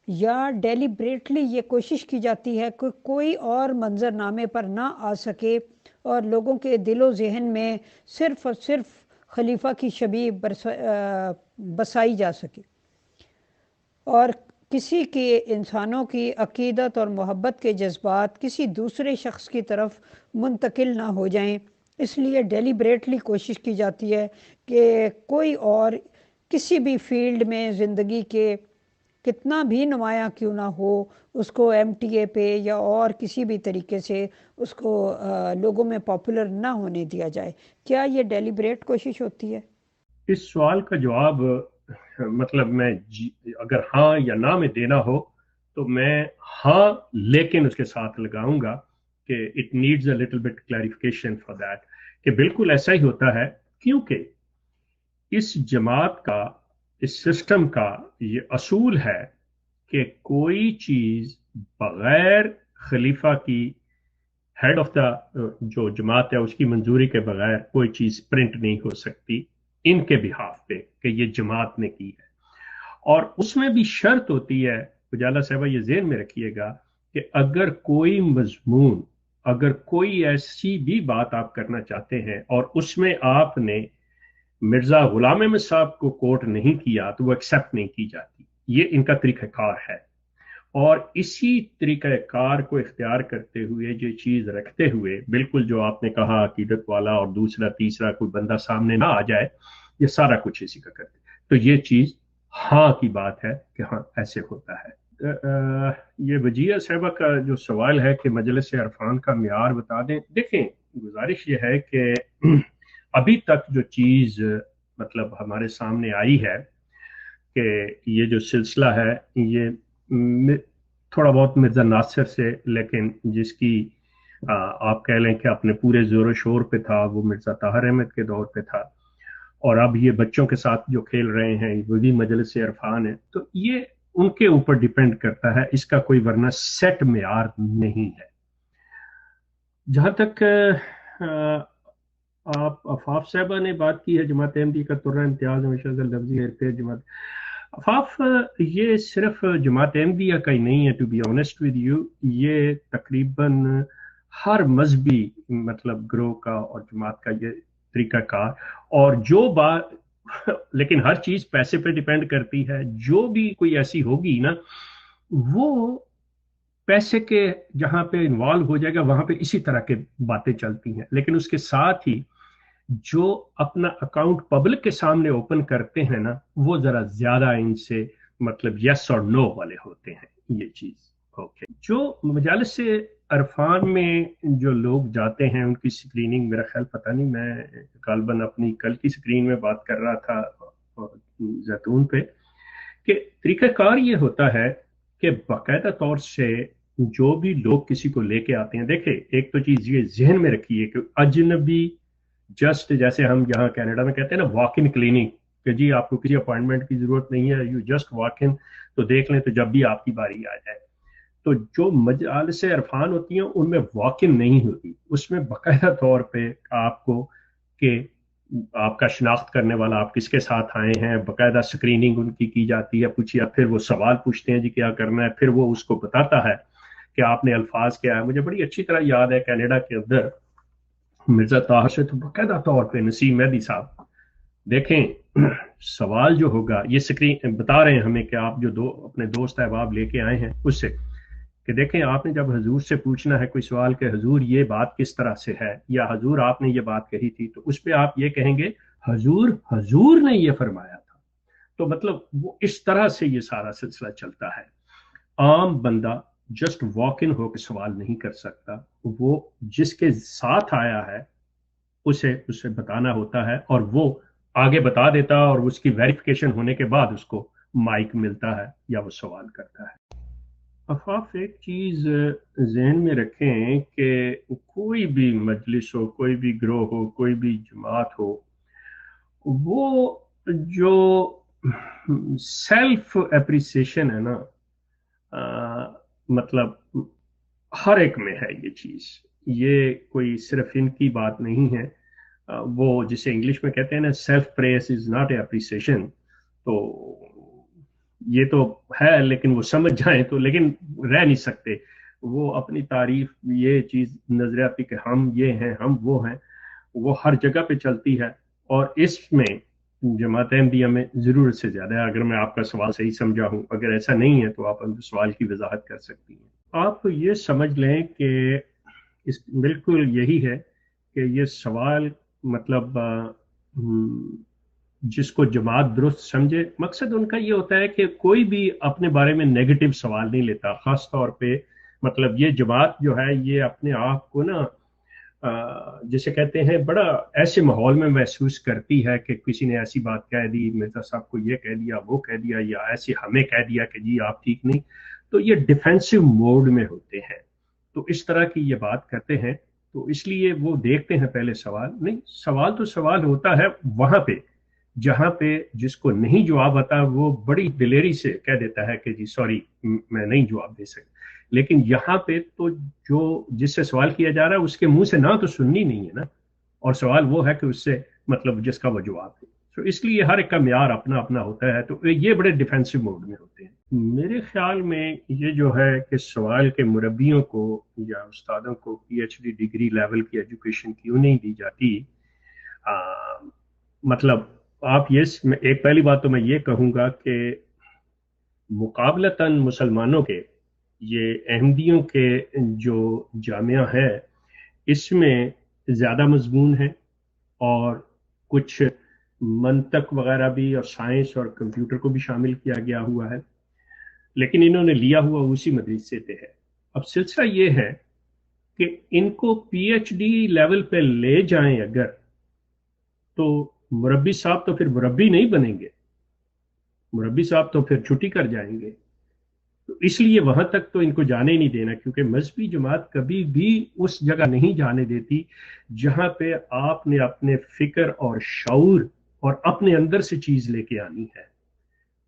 یا ڈیلیبریٹلی یہ کوشش کی جاتی ہے کہ کوئی اور منظر نامے پر نہ آ سکے اور لوگوں کے دل و ذہن میں صرف اور صرف خلیفہ کی شبیہ بسائی جا سکے، اور کسی کے انسانوں کی عقیدت اور محبت کے جذبات کسی دوسرے شخص کی طرف منتقل نہ ہو جائیں؟ اس لیے ڈیلیبریٹلی کوشش کی جاتی ہے کہ کوئی اور کسی بھی فیلڈ میں زندگی کے کتنا بھی نمایاں کیوں نہ ہو، اس کو ایم ٹی اے پہ یا اور کسی بھی طریقے سے اس کو لوگوں میں پاپولر نہ ہونے دیا جائے. کیا یہ ڈیلیبریٹ کوشش ہوتی ہے؟ اس سوال کا جواب مطلب میں اگر ہاں یا نہ میں دینا ہو تو میں ہاں لیکن اس کے ساتھ لگاؤں گا کہ it needs a little bit clarification for that, کہ بالکل ایسا ہی ہوتا ہے، کیونکہ اس جماعت کا، اس سسٹم کا یہ اصول ہے کہ کوئی چیز بغیر خلیفہ کی، ہیڈ آف دا جو جماعت ہے اس کی منظوری کے بغیر کوئی چیز پرنٹ نہیں ہو سکتی ان کے بہاف پہ کہ یہ جماعت نے کی ہے. اور اس میں بھی شرط ہوتی ہے، اجالا صاحبہ یہ ذہن میں رکھیے گا، کہ اگر کوئی مضمون، اگر کوئی ایسی بھی بات آپ کرنا چاہتے ہیں اور اس میں آپ نے مرزا غلام احمد صاحب کو کوٹ نہیں کیا تو وہ ایکسیپٹ نہیں کی جاتی. یہ ان کا طریقہ کار ہے، اور اسی طریقہ کار کو اختیار کرتے ہوئے، یہ چیز رکھتے ہوئے، بالکل جو آپ نے کہا عقیدت والا اور دوسرا تیسرا کوئی بندہ سامنے نہ آ جائے، یہ سارا کچھ اسی کا کرتے. تو یہ چیز ہاں کی بات ہے کہ ہاں ایسے ہوتا ہے. یہ وجیہ صاحبہ کا جو سوال ہے کہ مجلس عرفان کا معیار بتا دیں، دیکھیں گزارش یہ ہے کہ ابھی تک جو چیز مطلب ہمارے سامنے آئی ہے کہ یہ جو سلسلہ ہے یہ تھوڑا بہت مرزا ناصر سے، لیکن جس کی آپ کہہ لیں کہ اپنے پورے زور و شور پہ تھا وہ مرزا طاہر احمد کے دور پہ تھا، اور اب یہ بچوں کے ساتھ جو کھیل رہے ہیں وہ بھی مجلس عرفان ہے. تو یہ ان کے اوپر ڈیپینڈ کرتا ہے، اس کا کوئی ورنہ سیٹ معیار نہیں ہے. جہاں تک آپ افاف صاحبہ نے بات کی ہے جماعت احمدی کا ترہ امتیاز ہمیشہ سے لفظی ہے جماعت افاف، یہ صرف جماعت احمدیہ کا ہی نہیں ہے، to be honest with you, یہ تقریباً ہر مذہبی مطلب گروہ کا اور جماعت کا یہ طریقہ کار. اور جو بات لیکن ہر چیز پیسے پہ ڈیپینڈ کرتی ہے، جو بھی کوئی ایسی ہوگی نا وہ پیسے کے جہاں پہ انوالو ہو جائے گا وہاں پہ اسی طرح کے باتیں چلتی ہیں، لیکن اس کے ساتھ ہی جو اپنا اکاؤنٹ پبلک کے سامنے اوپن کرتے ہیں نا، وہ ذرا زیادہ ان سے مطلب یس اور نو والے ہوتے ہیں یہ چیز. اوکے، جو مجالس سے عرفان میں جو لوگ جاتے ہیں ان کی سکریننگ، میرا خیال پتہ نہیں، میں غالباً اپنی کل کی سکرین میں بات کر رہا تھا زیتون پہ، کہ طریقہ کار یہ ہوتا ہے کہ باقاعدہ طور سے جو بھی لوگ کسی کو لے کے آتے ہیں، دیکھیں ایک تو چیز یہ ذہن میں رکھیے کہ اجنبی جسٹ جیسے ہم یہاں کینیڈا میں کہتے ہیں نا واک ان کلینک، کہ جی آپ کو کسی اپوائنٹمنٹ کی ضرورت نہیں ہے، یو جسٹ واک ان، تو دیکھ لیں تو جب بھی آپ کی باری آ جائے. تو جو مجالس عرفان ہوتی ہیں ان میں واک ان نہیں ہوتی، اس میں باقاعدہ طور پہ آپ کو کہ آپ کا شناخت کرنے والا، آپ کس کے ساتھ آئے ہیں، باقاعدہ سکریننگ ان کی جاتی ہے، پوچھیے، پھر وہ سوال پوچھتے ہیں جی کیا کرنا ہے، پھر وہ اس کو بتاتا ہے کہ آپ نے الفاظ کیا ہے. مجھے بڑی اچھی طرح یاد ہے کینیڈا کے اندر مرزا طاہر سے تو باقاعدہ طور پہ نسیم مہدی صاحب، دیکھیں سوال جو ہوگا یہ سکرین بتا رہے ہیں ہمیں کہ آپ جو اپنے دوست احباب لے کے آئے ہیں اس سے، کہ دیکھیں آپ نے جب حضور سے پوچھنا ہے کوئی سوال کہ حضور یہ بات کس طرح سے ہے، یا حضور آپ نے یہ بات کہی تھی، تو اس پہ آپ یہ کہیں گے حضور نے یہ فرمایا تھا. تو مطلب وہ اس طرح سے یہ سارا سلسلہ چلتا ہے. عام بندہ جسٹ واک ان ہو کے سوال نہیں کر سکتا، وہ جس کے ساتھ آیا ہے اسے بتانا ہوتا ہے، اور وہ آگے بتا دیتا ہے، اور اس کی ویریفیکیشن ہونے کے بعد اس کو مائک ملتا ہے یا وہ سوال کرتا ہے. افاف ایک چیز ذہن میں رکھیں کہ کوئی بھی مجلس ہو، کوئی بھی گروہ ہو، کوئی بھی جماعت ہو، وہ جو سیلف اپریسیشن ہے نا، مطلب ہر ایک میں ہے یہ چیز، یہ کوئی صرف ان کی بات نہیں ہے. وہ جسے انگلش میں کہتے ہیں نا self press is not a appreciation, تو یہ تو ہے لیکن وہ سمجھ جائیں تو، لیکن رہ نہیں سکتے. وہ اپنی تعریف یہ چیز نظریاتی کہ ہم یہ ہیں ہم وہ ہیں، وہ ہر جگہ پہ چلتی ہے. اور اس میں جماعت احمدیہ میں ضرورت سے زیادہ ہے. اگر میں آپ کا سوال صحیح سمجھا ہوں، اگر ایسا نہیں ہے تو آپ سوال کی وضاحت کر سکتی ہیں. آپ یہ سمجھ لیں کہ بالکل یہی ہے کہ یہ سوال مطلب جس کو جماعت درست سمجھے، مقصد ان کا یہ ہوتا ہے کہ کوئی بھی اپنے بارے میں نیگیٹو سوال نہیں لیتا. خاص طور پہ مطلب یہ جماعت جو ہے یہ اپنے آپ کو نا جسے کہتے ہیں بڑا ایسے ماحول میں محسوس کرتی ہے کہ کسی نے ایسی بات کہہ دی، مرزا صاحب کو یہ کہہ دیا، وہ کہہ دیا، یا ایسے ہمیں کہہ دیا کہ جی آپ ٹھیک نہیں، تو یہ ڈیفینسو موڈ میں ہوتے ہیں. تو اس طرح کی یہ بات کرتے ہیں، تو اس لیے وہ دیکھتے ہیں پہلے سوال نہیں، سوال تو سوال ہوتا ہے وہاں پہ جہاں پہ جس کو نہیں جواب آتا وہ بڑی دلیری سے کہہ دیتا ہے کہ جی سوری میں نہیں جواب دے سکتا. لیکن یہاں پہ تو جو جس سے سوال کیا جا رہا ہے اس کے منہ سے نہ تو سننی نہیں ہے نا، اور سوال وہ ہے کہ اس سے مطلب جس کا وہ جواب ہے. تو اس لیے ہر ایک کا معیار اپنا اپنا ہوتا ہے، تو یہ بڑے ڈیفینسو موڈ میں ہوتے ہیں. میرے خیال میں یہ جو ہے کہ سوال کے مربیوں کو یا استادوں کو P H D degree level کی ایجوکیشن کیوں نہیں دی جاتی. مطلب آپ یہ ایک پہلی بات تو میں یہ کہوں گا کہ مقابلتاً مسلمانوں کے یہ احمدیوں کے جو جامعہ ہے اس میں زیادہ مضمون ہے، اور کچھ منطق وغیرہ بھی اور سائنس اور کمپیوٹر کو بھی شامل کیا گیا ہوا ہے، لیکن انہوں نے لیا ہوا اسی مدرسے سے ہے. اب سلسلہ یہ ہے کہ ان کو پی ایچ ڈی لیول پہ لے جائیں اگر، تو مربی صاحب تو پھر مربی نہیں بنیں گے، مربی صاحب تو پھر چھٹی کر جائیں گے. تو اس لیے وہاں تک تو ان کو جانے نہیں دینا، کیونکہ مذہبی جماعت کبھی بھی اس جگہ نہیں جانے دیتی جہاں پہ آپ نے اپنے فکر اور شعور اور اپنے اندر سے چیز لے کے آنی ہے.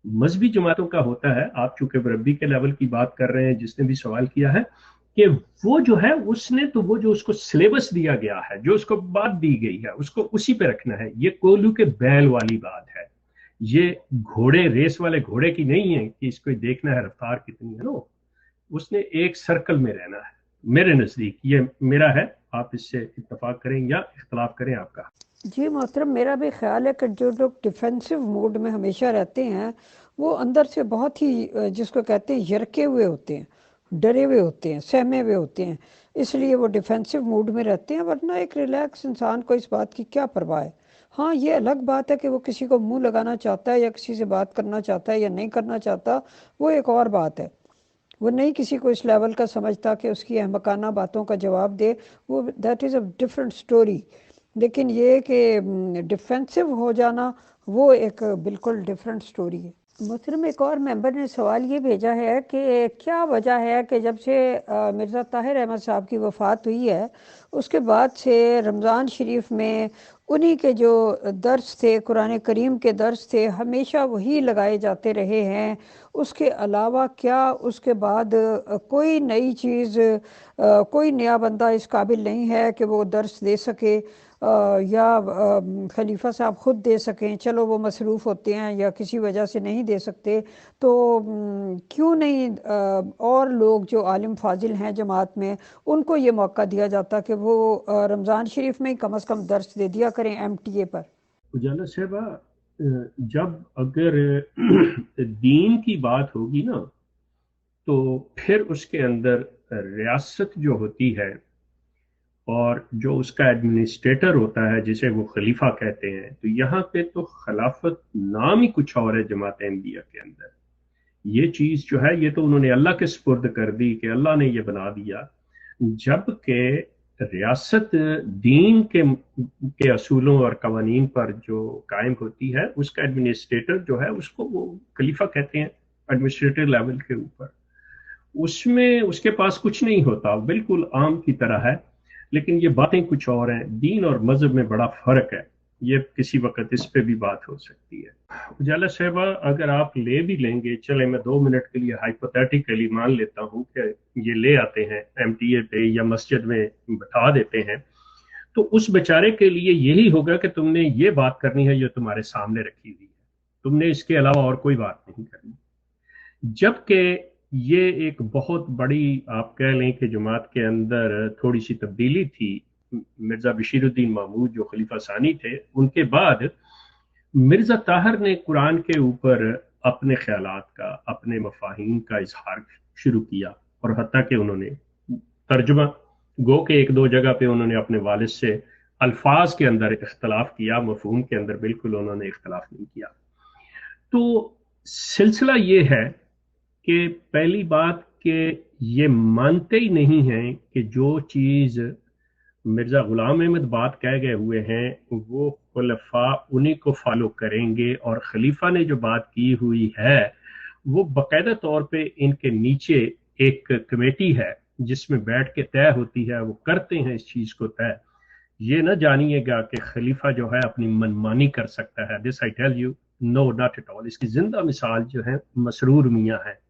مذہبی جماعتوں کا ہوتا ہے، آپ چونکہ مربی کے لیول کی بات کر رہے ہیں جس نے بھی سوال کیا ہے، کہ وہ جو ہے اس نے تو وہ جو اس کو سلیبس دیا گیا ہے، جو اس کو بات دی گئی ہے اس کو اسی پہ رکھنا ہے. یہ کولو کے بیل والی بات ہے، یہ گھوڑے ریس والے گھوڑے کی نہیں ہے کہ اس کو دیکھنا ہے رفتار کتنی ہے. نو، اس نے ایک سرکل میں رہنا ہے. میرے نزدیک یہ میرا ہے، آپ اس سے اتفاق کریں یا اختلاف کریں آپ کا. جی محترم، میرا بھی خیال ہے کہ جو لوگ ڈیفینسو موڈ میں ہمیشہ رہتے ہیں وہ اندر سے بہت ہی جس کو کہتے ہیں یرکے ہوئے ہوتے ہیں. ڈرے ہوئے ہوتے ہیں، سہمے ہوئے ہوتے ہیں، اس لیے وہ ڈیفینسو موڈ میں رہتے ہیں، ورنہ ایک ریلیکس انسان کو اس بات کی کیا پرواہ ہے۔ ہاں یہ الگ بات ہے کہ وہ کسی کو منہ لگانا چاہتا ہے یا کسی سے بات کرنا چاہتا ہے یا نہیں کرنا چاہتا، وہ ایک اور بات ہے۔ وہ نہیں کسی کو اس لیول کا سمجھتا کہ اس کی احمقانہ باتوں کا جواب دے، وہ that is a different story. لیکن یہ کہ ڈیفینسو ہو جانا، وہ ایک بالکل ڈفرینٹ سٹوری ہے۔ محترم ایک اور ممبر نے سوال یہ بھیجا ہے کہ کیا وجہ ہے کہ جب سے مرزا طاہر احمد صاحب کی وفات ہوئی ہے اس کے بعد سے رمضان شریف میں انہی کے جو درس تھے، قرآن کریم کے درس تھے، ہمیشہ وہی لگائے جاتے رہے ہیں، اس کے علاوہ کیا اس کے بعد کوئی نئی چیز، کوئی نیا بندہ اس قابل نہیں ہے کہ وہ درس دے سکے یا خلیفہ صاحب خود دے سکیں؟ چلو وہ مصروف ہوتے ہیں یا کسی وجہ سے نہیں دے سکتے، تو کیوں نہیں اور لوگ جو عالم فاضل ہیں جماعت میں ان کو یہ موقع دیا جاتا کہ وہ رمضان شریف میں ہی کم از کم درس دے دیا کریں ایم ٹی اے پر؟ اجالا صاحبہ، جب اگر دین کی بات ہوگی نا تو پھر اس کے اندر ریاست جو ہوتی ہے اور جو اس کا ایڈمنسٹریٹر ہوتا ہے جسے وہ خلیفہ کہتے ہیں، تو یہاں پہ تو خلافت نام ہی کچھ اور ہے جماعت احمدیہ کے اندر۔ یہ چیز جو ہے یہ تو انہوں نے اللہ کے سپرد کر دی کہ اللہ نے یہ بنا دیا، جبکہ ریاست دین کے اصولوں اور قوانین پر جو قائم ہوتی ہے اس کا ایڈمنسٹریٹر جو ہے اس کو وہ خلیفہ کہتے ہیں، ایڈمنسٹریٹر لیول کے اوپر۔ اس میں اس کے پاس کچھ نہیں ہوتا، بالکل عام کی طرح ہے، لیکن یہ باتیں کچھ اور ہیں۔ دین اور مذہب میں بڑا فرق ہے، یہ کسی وقت اس پہ بھی بات ہو سکتی ہے۔ اجالا صاحبہ، اگر آپ لے بھی لیں گے، چلے میں 2 منٹ کے لیے ہائپوتھیٹیکلی مان لیتا ہوں کہ یہ لے آتے ہیں ایم ٹی اے پہ یا مسجد میں بٹھا دیتے ہیں، تو اس بیچارے کے لیے یہی ہوگا کہ تم نے یہ بات کرنی ہے جو تمہارے سامنے رکھی ہوئی ہے، تم نے اس کے علاوہ اور کوئی بات نہیں کرنی۔ جبکہ یہ ایک بہت بڑی، آپ کہہ لیں کہ جماعت کے اندر تھوڑی سی تبدیلی تھی۔ مرزا بشیر الدین محمود جو خلیفہ ثانی تھے، ان کے بعد مرزا طاہر نے قرآن کے اوپر اپنے خیالات کا، اپنے مفاہیم کا اظہار شروع کیا، اور حتیٰ کہ انہوں نے ترجمہ گو کہ 1-2 جگہ پہ انہوں نے اپنے والد سے الفاظ کے اندر اختلاف کیا، مفہوم کے اندر بالکل انہوں نے اختلاف نہیں کیا۔ تو سلسلہ یہ ہے کہ پہلی بات کہ یہ مانتے ہی نہیں ہیں کہ جو چیز مرزا غلام احمد بات کہہ گئے ہوئے ہیں وہ خلفاء انہی کو فالو کریں گے، اور خلیفہ نے جو بات کی ہوئی ہے وہ باقاعدہ طور پہ ان کے نیچے ایک کمیٹی ہے جس میں بیٹھ کے طے ہوتی ہے، وہ کرتے ہیں اس چیز کو طے۔ یہ نہ جانیے گا کہ خلیفہ جو ہے اپنی منمانی کر سکتا ہے، this I tell you, no not at all. اس کی زندہ مثال جو ہے مسرور میاں ہے۔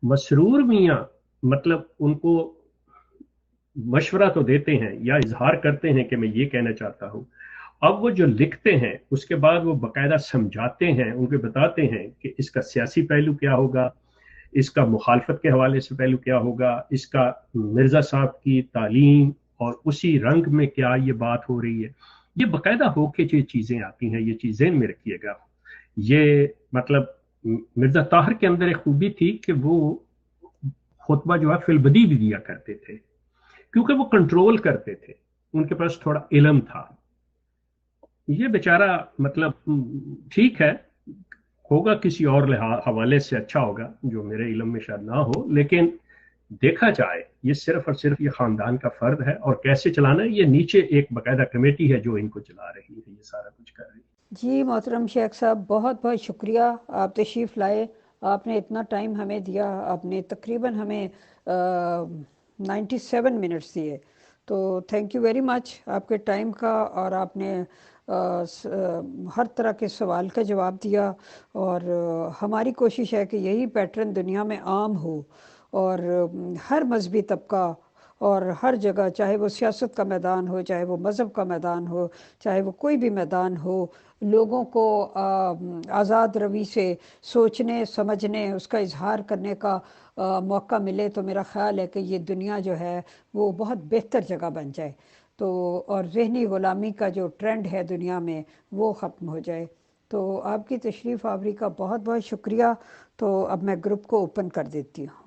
مسرور میاں مطلب ان کو مشورہ تو دیتے ہیں یا اظہار کرتے ہیں کہ میں یہ کہنا چاہتا ہوں، اب وہ جو لکھتے ہیں اس کے بعد وہ باقاعدہ سمجھاتے ہیں، ان کو بتاتے ہیں کہ اس کا سیاسی پہلو کیا ہوگا، اس کا مخالفت کے حوالے سے پہلو کیا ہوگا، اس کا مرزا صاحب کی تعلیم اور اسی رنگ میں کیا یہ بات ہو رہی ہے۔ یہ باقاعدہ ہو کے جو چیزیں آتی ہیں، یہ چیز ذہن میں رکھیے گا۔ یہ مطلب مرزا طاہر کے اندر ایک خوبی تھی کہ وہ خطبہ جو ہے فی البدی بھی دیا کرتے تھے، کیونکہ وہ کنٹرول کرتے تھے، ان کے پاس تھوڑا علم تھا۔ یہ بیچارہ مطلب ٹھیک ہے، ہوگا کسی اور حوالے سے اچھا ہوگا جو میرے علم میں شاید نہ ہو، لیکن دیکھا جائے یہ صرف اور صرف یہ خاندان کا فرد ہے، اور کیسے چلانا ہے یہ نیچے ایک باقاعدہ کمیٹی ہے جو ان کو چلا رہی ہے، یہ سارا کچھ کر رہی ہے۔ جی محترم شیخ صاحب، بہت بہت شکریہ، آپ تشریف لائے، آپ نے اتنا ٹائم ہمیں دیا، آپ نے تقریباً ہمیں 97 منٹس دیے، تو تھینک یو ویری مچ آپ کے ٹائم کا، اور آپ نے ہر طرح کے سوال کا جواب دیا، اور ہماری کوشش ہے کہ یہی پیٹرن دنیا میں عام ہو، اور ہر مذہبی طبقہ اور ہر جگہ، چاہے وہ سیاست کا میدان ہو، چاہے وہ مذہب کا میدان ہو، چاہے وہ کوئی بھی میدان ہو، لوگوں کو آزاد روی سے سوچنے سمجھنے، اس کا اظہار کرنے کا موقع ملے، تو میرا خیال ہے کہ یہ دنیا جو ہے وہ بہت بہتر جگہ بن جائے، تو اور ذہنی غلامی کا جو ٹرینڈ ہے دنیا میں وہ ختم ہو جائے۔ تو آپ کی تشریف آوری کا بہت بہت شکریہ، تو اب میں گروپ کو اوپن کر دیتی ہوں۔